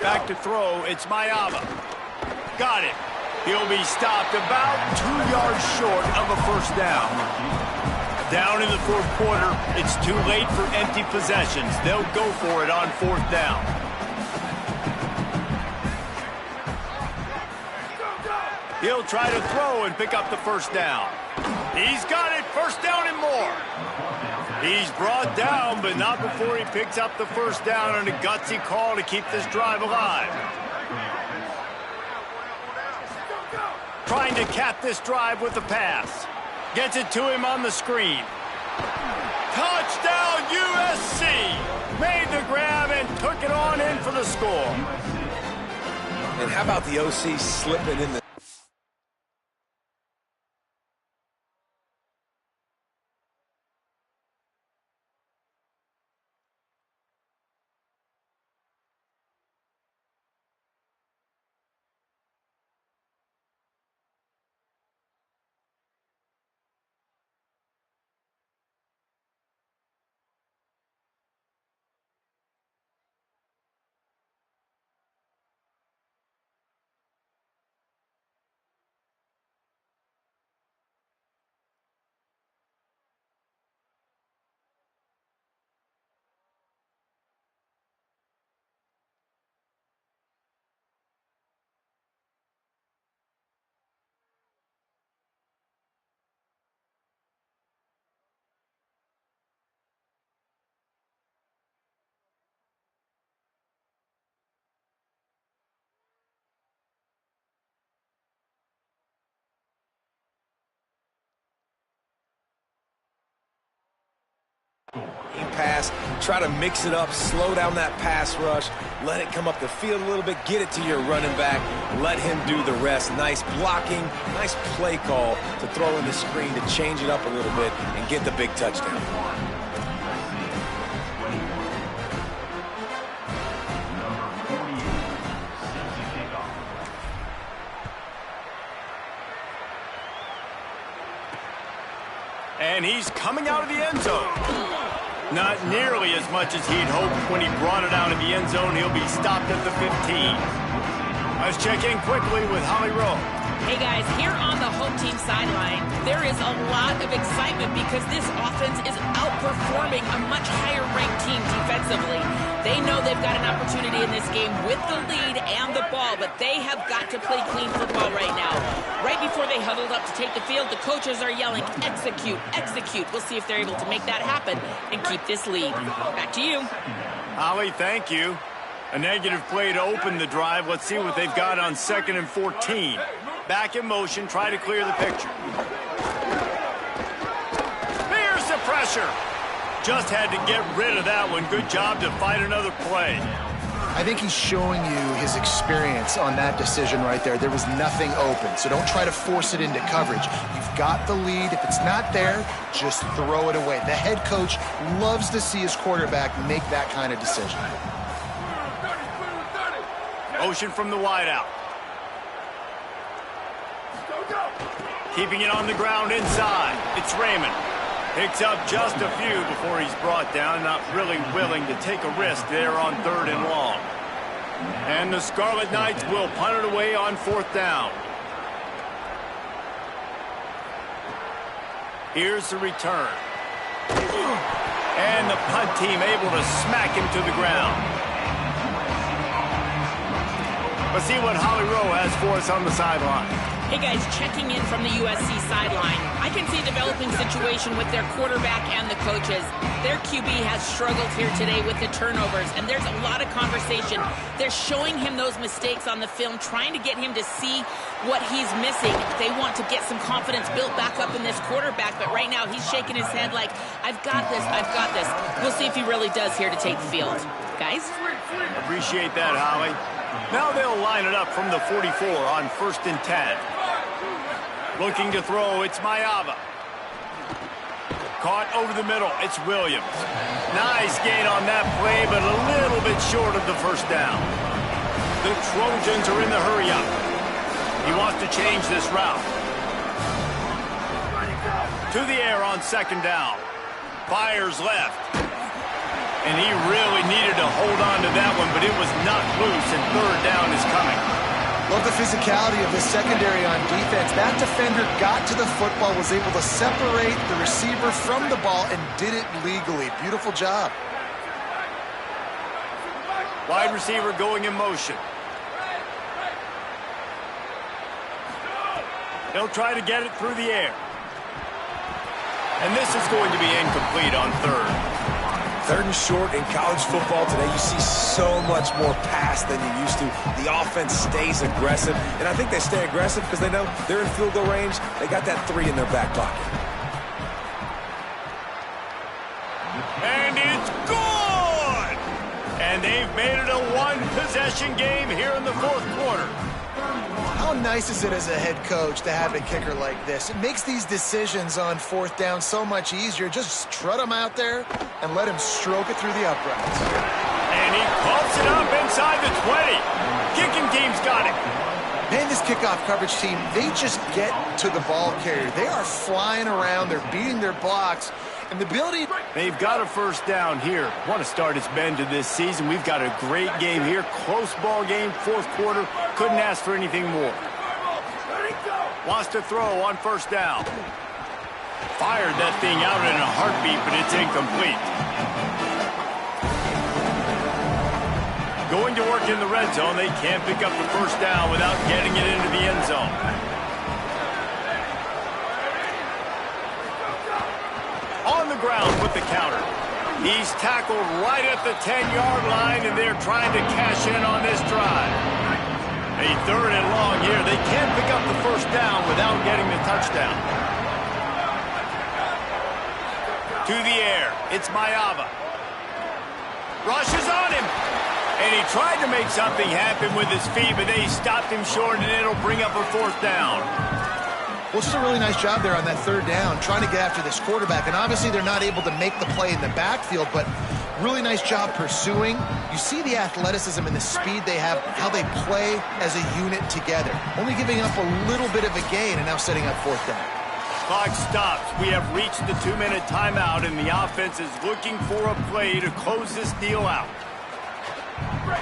Speaker 1: Back to throw. It's Mayava. Got it. He'll be stopped about 2 yards short of a first down. Down in the fourth quarter, it's too late for empty possessions. They'll go for it on fourth down. He'll try to throw and pick up the first down. He's got it. First down and more. He's brought down, but not before he picks up the first down on a gutsy call to keep this drive alive. Trying to cap this drive with a pass. Gets it to him on the screen. Touchdown USC! Made the grab and took it on in for the score.
Speaker 4: And how about the OC slipping in the pass. Try to mix it up, slow down that pass rush, let it come up the field a little bit, get it to your running back, let him do the rest. Nice blocking, nice play call to throw in the screen to change it up a little bit and get the big touchdown.
Speaker 1: And he's coming out of the end zone. Not nearly as much as he'd hoped when he brought it out of the end zone. He'll be stopped at the 15. Let's check in quickly with Holly Rowe.
Speaker 2: Hey guys, here on the home team sideline, there is a lot of excitement because this offense is outperforming a much higher ranked team defensively. They know they've got an opportunity in this game with the lead and the ball, but they have got to play clean football right now. Right before they huddled up to take the field, the coaches are yelling, execute, execute. We'll see if they're able to make that happen and keep this lead. Back to you.
Speaker 1: Holly, thank you. A negative play to open the drive. Let's see what they've got on 2nd and 14. Back in motion, try to clear the picture. Here's the pressure. Just had to get rid of that one. Good job to fight another play.
Speaker 3: I think he's showing you his experience on that decision right there. There was nothing open, so don't try to force it into coverage. You've got the lead. If it's not there, just throw it away. The head coach loves to see his quarterback make that kind of decision.
Speaker 1: Motion from the wideout. Keeping it on the ground inside. It's Raymond. Picks up just a few before he's brought down. Not really willing to take a risk there on 3rd and long. And the Scarlet Knights will punt it away on 4th down. Here's the return. And the punt team able to smack him to the ground. Let's see what Holly Rowe has for us on the sideline.
Speaker 2: Hey guys, checking in from the USC sideline. I can see a developing situation with their quarterback and the coaches. Their QB has struggled here today with the turnovers, and there's a lot of conversation. They're showing him those mistakes on the film, trying to get him to see what he's missing. They want to get some confidence built back up in this quarterback, but right now he's shaking his head like, I've got this, I've got this. We'll see if he really does here to take the field. Guys?
Speaker 1: Appreciate that, Holly. Now they'll line it up from the 44 on 1st and 10. Looking to throw, it's Mayava. Caught over the middle, it's Williams. Nice gain on that play, but a little bit short of the 1st down. The Trojans are in the hurry-up. He wants to change this route. To the air on 2nd down. Fires left. And he really needed to hold on to that one, but it was knocked loose, and 3rd down is coming.
Speaker 3: Love the physicality of the secondary on defense. That defender got to the football, was able to separate the receiver from the ball, and did it legally. Beautiful job.
Speaker 1: Wide receiver going in motion. He'll try to get it through the air. And this is going to be incomplete on 3rd.
Speaker 4: 3rd and short in college football today, you see so much more pass than you used to. The offense stays aggressive, and I think they stay aggressive because they know they're in field goal range. They got that 3 in their back pocket.
Speaker 1: And it's good! And they've made it a one-possession game here in the 4th quarter.
Speaker 3: How nice is it as a head coach to have a kicker like this? It makes these decisions on 4th down so much easier. Just strut him out there and let him stroke it through the uprights.
Speaker 1: And he pumps it up inside the 20. Kicking team's got it.
Speaker 3: Man, this kickoff coverage team, they just get to the ball carrier. They are flying around. They're beating their blocks. And the ability...
Speaker 1: They've got a 1st down here. What a start it's been to this season. We've got a great game here. Close ball game, 4th quarter. Couldn't ask for anything more. Wants to throw on 1st down. Fired that thing out in a heartbeat, but it's incomplete. Going to work in the red zone. They can't pick up the 1st down without getting it into the end zone. On the ground with the counter. He's tackled right at the 10-yard line, and they're trying to cash in on this drive. A 3rd and long here. They can't pick up the 1st down without getting the touchdown. To the air. It's Mayava. Rushes on him. And he tried to make something happen with his feet, but they stopped him short, and it'll bring up a 4th down.
Speaker 3: Well, it's just a really nice job there on that 3rd down, trying to get after this quarterback. And obviously they're not able to make the play in the backfield, but really nice job pursuing. You see the athleticism and the speed they have, how they play as a unit together. Only giving up a little bit of a gain and now setting up 4th down.
Speaker 1: Clock stops. We have reached the 2-minute timeout, and the offense is looking for a play to close this deal out.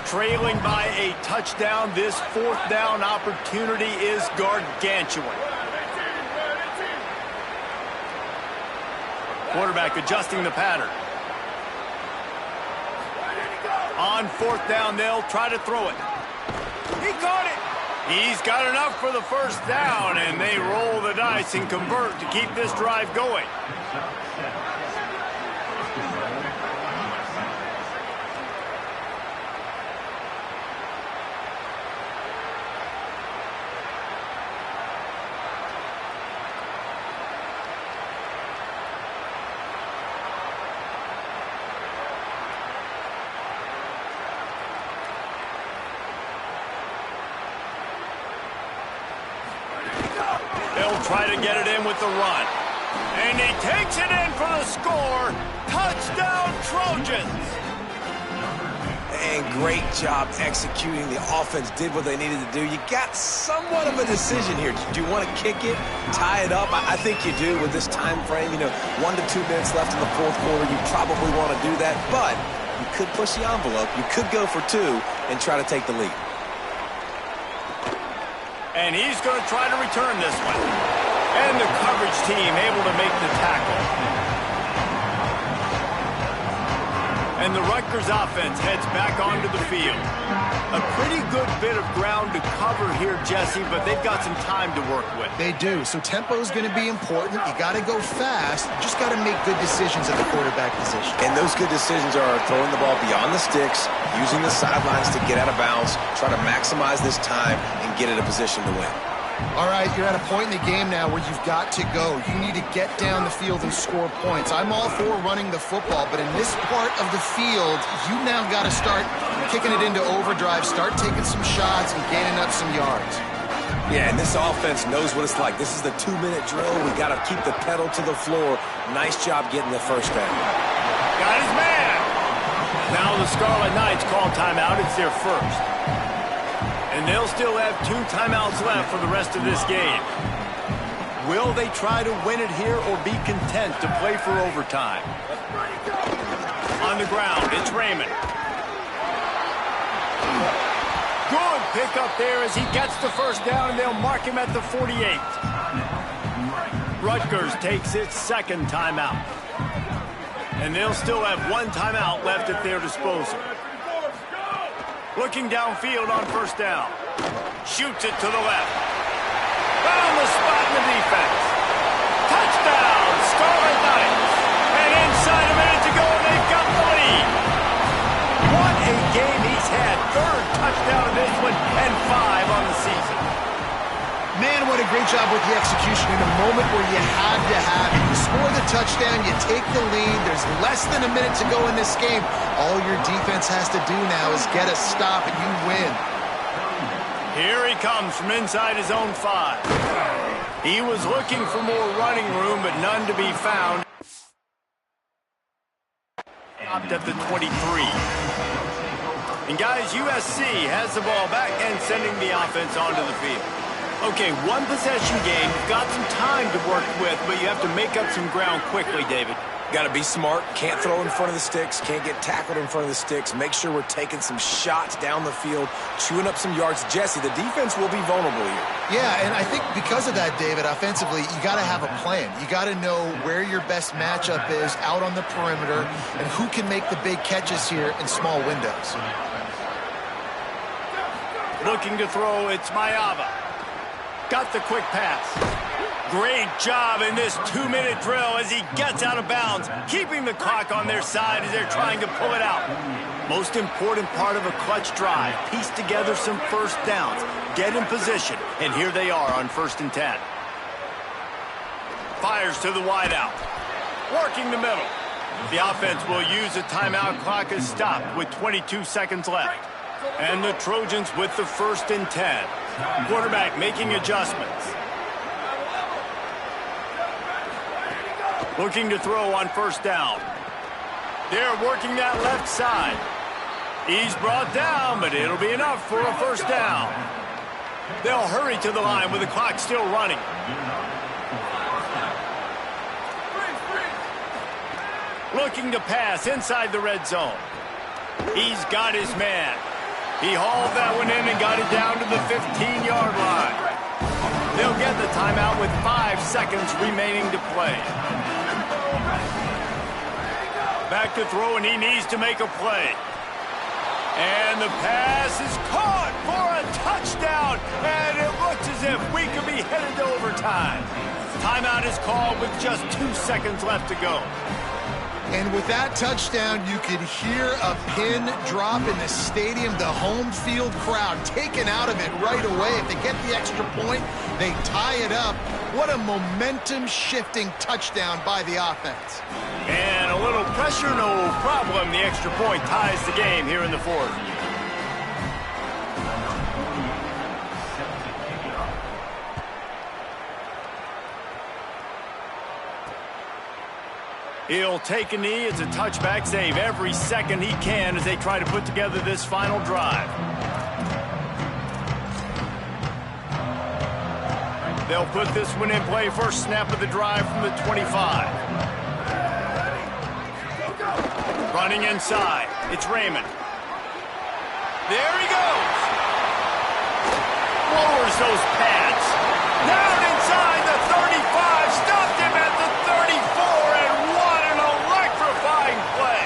Speaker 1: Trailing by a touchdown, this 4th down opportunity is gargantuan. Quarterback adjusting the pattern. On 4th down, they'll try to throw it. He caught it. He's got enough for the 1st down, and they roll the dice and convert to keep this drive going. Try to get it in with the run. And he takes it in for the score. Touchdown, Trojans.
Speaker 4: And great job executing. The offense did what they needed to do. You got somewhat of a decision here. Do you want to kick it, tie it up? I think you do with this time frame. 1 to 2 minutes left in the 4th quarter. You probably want to do that, but you could push the envelope. You could go for 2 and try to take the lead.
Speaker 1: And he's going to try to return this one. And the coverage team able to make the tackle. And the Rutgers offense heads back onto the field. A pretty good bit of ground to cover here, Jesse, but they've got some time to work with.
Speaker 3: They do. So tempo is going to be important. You got to go fast. You just got to make good decisions at the quarterback position.
Speaker 4: And those good decisions are throwing the ball beyond the sticks, using the sidelines to get out of bounds, try to maximize this time, and get in a position to win.
Speaker 3: All right, you're at a point in the game now where you've got to go. You need to get down the field and score points. I'm all for running the football, but in this part of the field, you now got to start kicking it into overdrive, start taking some shots and gaining up some yards.
Speaker 4: Yeah, and this offense knows what it's like. This is the 2-minute drill. We got to keep the pedal to the floor. Nice job getting the 1st down.
Speaker 1: Got his man. Now the Scarlet Knights call timeout. It's their 1st. And they'll still have 2 timeouts left for the rest of this game. Will they try to win it here or be content to play for overtime? On the ground, it's Raymond. Good pick up there as he gets the 1st down, and they'll mark him at the 48. Rutgers takes its 2nd timeout. And they'll still have 1 timeout left at their disposal. Looking downfield on 1st down. Shoots it to the left. Found the spot in the defense. Touchdown, Scarlet Knights. And inside a minute to go, and they've got the lead. What a game he's had. 3rd touchdown of this one, and 5 on the season.
Speaker 3: Man, what a great job with the execution in a moment where you had to have it. You score the touchdown, you take the lead. There's less than a minute to go in this game. All your defense has to do now is get a stop, and you win.
Speaker 1: Here he comes from inside his own 5. He was looking for more running room, but none to be found. Stopped at the 23. And guys, USC has the ball back and sending the offense onto the field. Okay, 1 possession game. You've got some time to work with, but you have to make up some ground quickly, David.
Speaker 4: Got to be smart. Can't throw in front of the sticks. Can't get tackled in front of the sticks. Make sure we're taking some shots down the field, chewing up some yards. Jesse, the defense will be vulnerable here.
Speaker 3: Yeah, and I think because of that, David, offensively, you got to have a plan. You got to know where your best matchup is out on the perimeter and who can make the big catches here in small windows.
Speaker 1: Looking to throw, it's Mayava. Got the quick pass. Great job in this 2-minute drill as he gets out of bounds, keeping the clock on their side as they're trying to pull it out. Most important part of a clutch drive, piece together some 1st downs, get in position, and here they are on 1st and 10. Fires to the wideout, working the middle. The offense will use a timeout clock as stopped with 22 seconds left. And the Trojans with the 1st and 10. Quarterback making adjustments. Looking to throw on 1st down. They're working that left side. He's brought down, but it'll be enough for a 1st down. They'll hurry to the line with the clock still running. Looking to pass inside the red zone. He's got his man. He hauled that one in and got it down to the 15-yard line. They'll get the timeout with 5 seconds remaining to play. Back to throw, and he needs to make a play. And the pass is caught for a touchdown, and it looks as if we could be headed to overtime. Timeout is called with just 2 seconds left to go.
Speaker 3: And with that touchdown, you could hear a pin drop in the stadium. The home field crowd taken out of it right away. If they get the extra point, they tie it up. What a momentum-shifting touchdown by the offense.
Speaker 1: And a little pressure, no problem. The extra point ties the game here in the 4th. He'll take a knee. It's a touchback save every second he can as they try to put together this final drive. They'll put this one in play. First snap of the drive from the 25. Running inside. It's Raymond. There he goes. Lowers those pads. Down inside the 35. Stopped him at the 34. And what an electrifying play.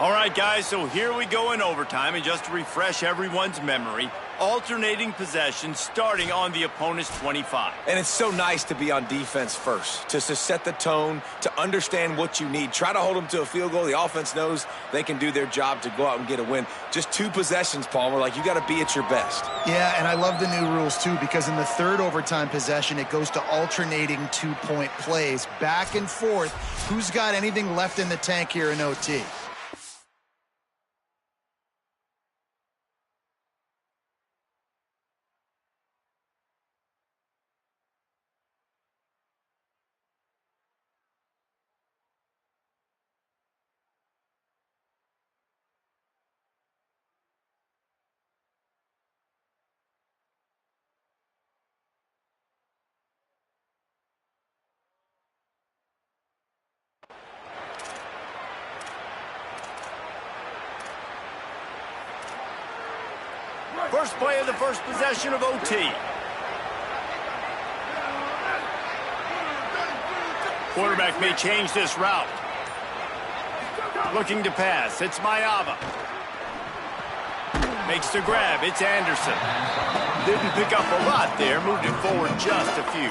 Speaker 1: All right, guys, so here we go in overtime. And just to refresh everyone's memory, alternating possession starting on the opponent's 25.
Speaker 4: And it's so nice to be on defense first, just to set the tone, to understand what you need. Try to hold them to a field goal. The offense knows they can do their job to go out and get a win. Just 2 possessions, Palmer. Like, you got to be at your best.
Speaker 3: Yeah, and I love the new rules, too, because in the 3rd overtime possession, it goes to alternating 2-point plays. Back and forth. Who's got anything left in the tank here in OT?
Speaker 1: First play of the first possession of OT. Quarterback may change this route. Looking to pass. It's Mayava. Makes the grab. It's Anderson. Didn't pick up a lot there. Moved it forward just a few.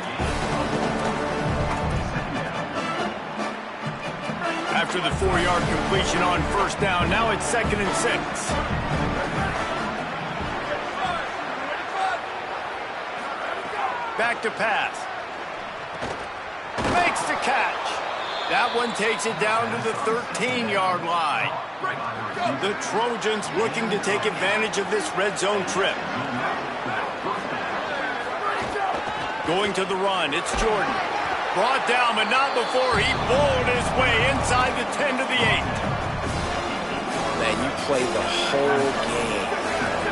Speaker 1: After the 4-yard completion on 1st down, now it's 2nd and 6. Back to pass. Makes the catch. That one takes it down to the 13-yard line. The Trojans looking to take advantage of this red zone trip. Going to the run. It's Jordan. Brought down, but not before he bowled his way inside the 10 to the 8.
Speaker 4: Man, you played the whole game.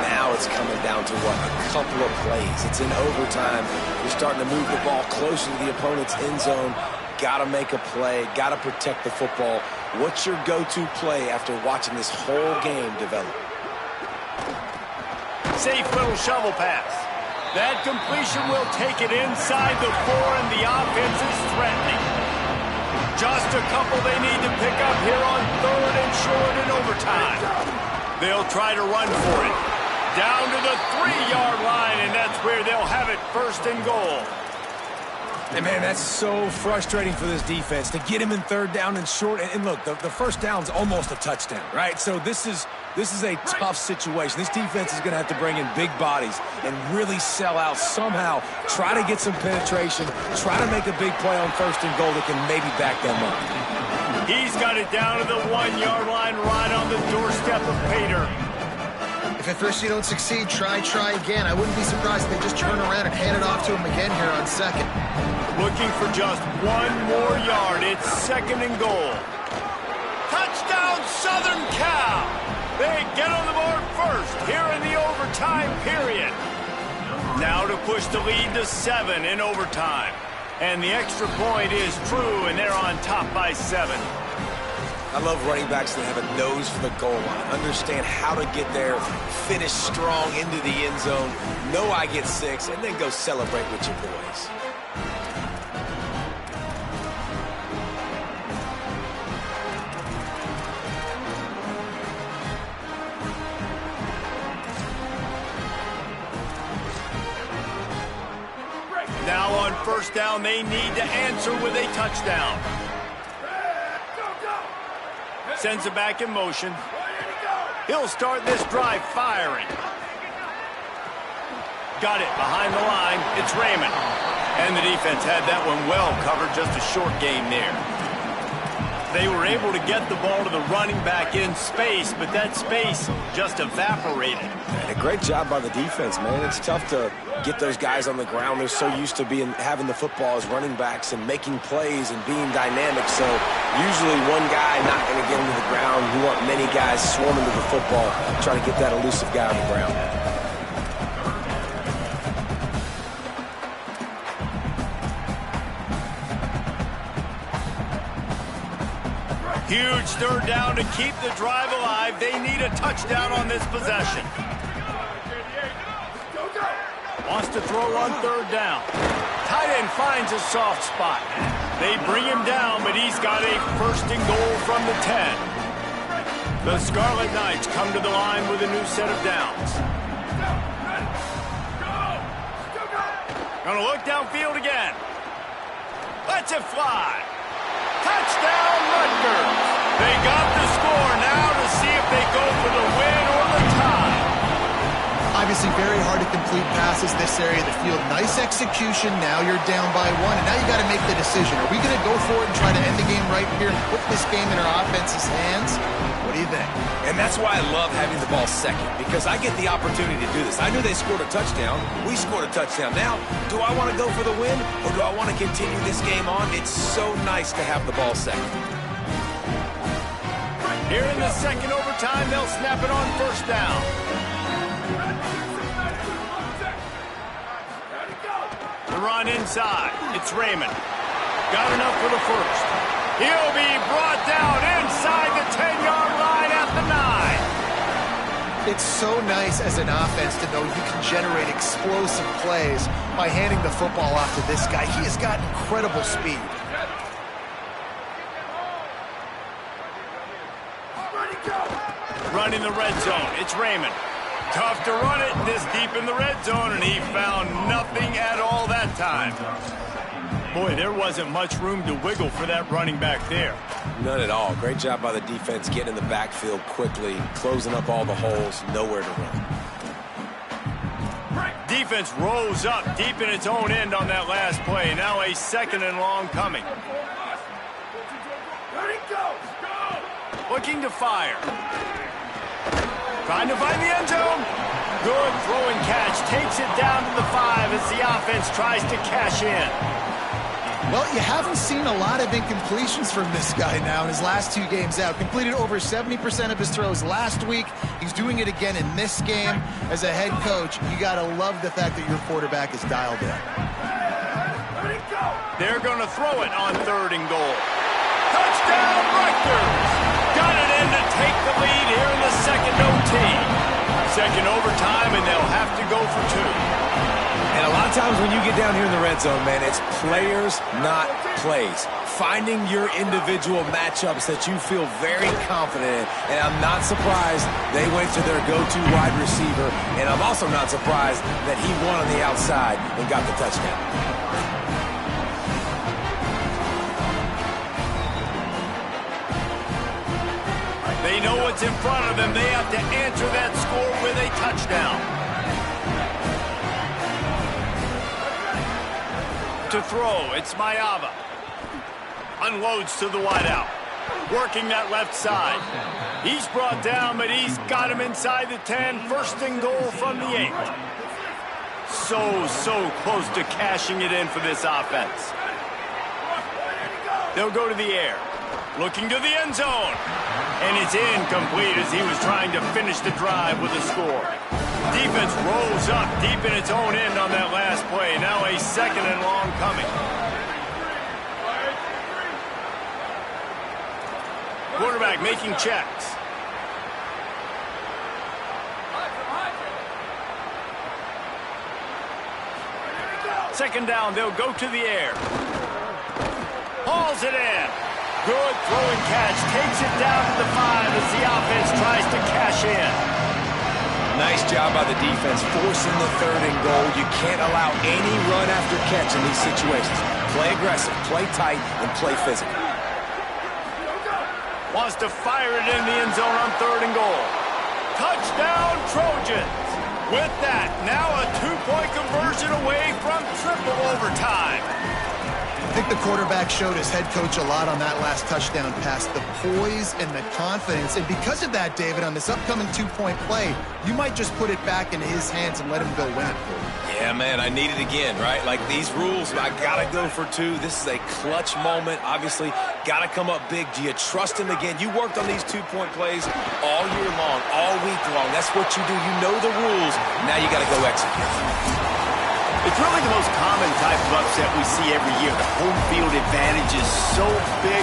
Speaker 4: Now it's coming down to, what, a couple of plays. It's in overtime. You're starting to move the ball closer to the opponent's end zone. Got to make a play. Got to protect the football. What's your go-to play after watching this whole game develop?
Speaker 1: Safe little shovel pass. That completion will take it inside the 4, and the offense is threatening. Just a couple they need to pick up here on 3rd and short in overtime. They'll try to run for it. Down to the 3-yard line, and that's where they'll have it 1st and goal.
Speaker 4: And, man, that's so frustrating for this defense to get him in third down and short. And look, the first down's almost a touchdown, right? So this is a tough situation. This defense is going to have to bring in big bodies and really sell out somehow, try to get some penetration, try to make a big play on first and goal that can maybe back them up.
Speaker 1: He's got it down to the 1-yard line right on the doorstep of Pater.
Speaker 3: If at first you don't succeed, try again. I wouldn't be surprised if they just turn around and hand it off to him again here on second.
Speaker 1: Looking for just 1 more yard. It's second and goal. Touchdown, Southern Cal! They get on the board first here in the overtime period. Now to push the lead to 7 in overtime. And the extra point is true, and they're on top by 7.
Speaker 4: I love running backs that have a nose for the goal line, understand how to get there, finish strong into the end zone, know I get 6, and then go celebrate with your boys.
Speaker 1: Now on first down, they need to answer with a touchdown. Sends it back in motion. He'll start this drive firing. Got it behind the line. It's Raymond. And the defense had that one well covered. Just a short game there. They were able to get the ball to the running back in space, but that space just evaporated.
Speaker 4: And a great job by the defense, man. It's tough to get those guys on the ground. They're so used to having the football as running backs and making plays and being dynamic. So usually one guy not going to get him to the ground. You want many guys swarming to the football, trying to get that elusive guy on the ground.
Speaker 1: Huge third down to keep the drive alive. They need a touchdown on this possession. Wants to throw on third down. Tight end finds a soft spot. They bring him down, but he's got a first and goal from the 10. The Scarlet Knights come to the line with a new set of downs. Gonna look downfield again. Lets it fly. Touchdown, Rutgers. They got the score now to see if they go for the win or the tie.
Speaker 3: Obviously very hard to complete passes this area of the field. Nice execution. Now you're down by 1, and now you got to make the decision. Are we going to go for it and try to end the game right here and put this game in our offense's hands? What do you think?
Speaker 4: And that's why I love having the ball second, because I get the opportunity to do this. I knew they scored a touchdown. We scored a touchdown. Now, do I want to go for the win, or do I want to continue this game on? It's so nice to have the ball second.
Speaker 1: Here in the second overtime, they'll snap it on first down. The run inside. It's Raymond. Got enough for the first. He'll be brought down inside the 10-yard line at the 9.
Speaker 3: It's so nice as an offense to know you can generate explosive plays by handing the football off to this guy. He has got incredible speed.
Speaker 1: Run in the red zone. It's Raymond. Tough to run it this deep in the red zone, and he found nothing at all that time. Boy, there wasn't much room to wiggle for that running back there.
Speaker 4: None at all. Great job by the defense getting in the backfield quickly, closing up all the holes, nowhere to run.
Speaker 1: Defense rose up deep in its own end on that last play. Now a second and long coming. Looking to fire. Trying to find the end zone. Good throw and catch. Takes it down to the 5 as the offense tries to cash in.
Speaker 3: Well, you haven't seen a lot of incompletions from this guy now in his last 2 games out. Completed over 70% of his throws last week. He's doing it again in this game. As a head coach, you got to love the fact that your quarterback is dialed in.
Speaker 1: They're going to throw it on third and goal. Touchdown, Rutgers! Got it in to take the lead here in the second OT. Second overtime, and they'll have to go for 2.
Speaker 4: And a lot of times when you get down here in the red zone, man, it's players, not plays. Finding your individual matchups that you feel very confident in. And I'm not surprised they went to their go-to wide receiver. And I'm also not surprised that he won on the outside and got the touchdown.
Speaker 1: They know what's in front of them. They have to answer that score with a touchdown. To throw, it's Mayava. Unloads to the wideout. Working that left side. He's brought down, but he's got him inside the 10. First and goal from the 8. So close to cashing it in for this offense. They'll go to the air. Looking to the end zone. And it's incomplete as he was trying to finish the drive with a score. Defense rolls up deep in its own end on that last play. Now a second and long coming. Quarterback making checks. Second down, they'll go to the air. Hauls it in. Good throwing catch. Takes it down to the 5 as the offense tries to cash in.
Speaker 4: Nice job by the defense forcing the third and goal. You can't allow any run after catch in these situations. Play aggressive, play tight, and play physical.
Speaker 1: Wants to fire it in the end zone on third and goal. Touchdown, Trojans. With that, now a 2-point conversion away from triple overtime.
Speaker 3: I think the quarterback showed his head coach a lot on that last touchdown pass, the poise and the confidence. And because of that, David, on this upcoming 2-point play, you might just put it back into his hands and let him go win it.
Speaker 4: Yeah, man, I need it again, right? Like these rules, I got to go for 2. This is a clutch moment. Obviously, got to come up big. Do you trust him again? You worked on these 2-point plays all year long, all week long. That's what you do. You know the rules. Now you got to go execute.
Speaker 1: It's really the most common type of upset we see every year. The home field advantage is so big.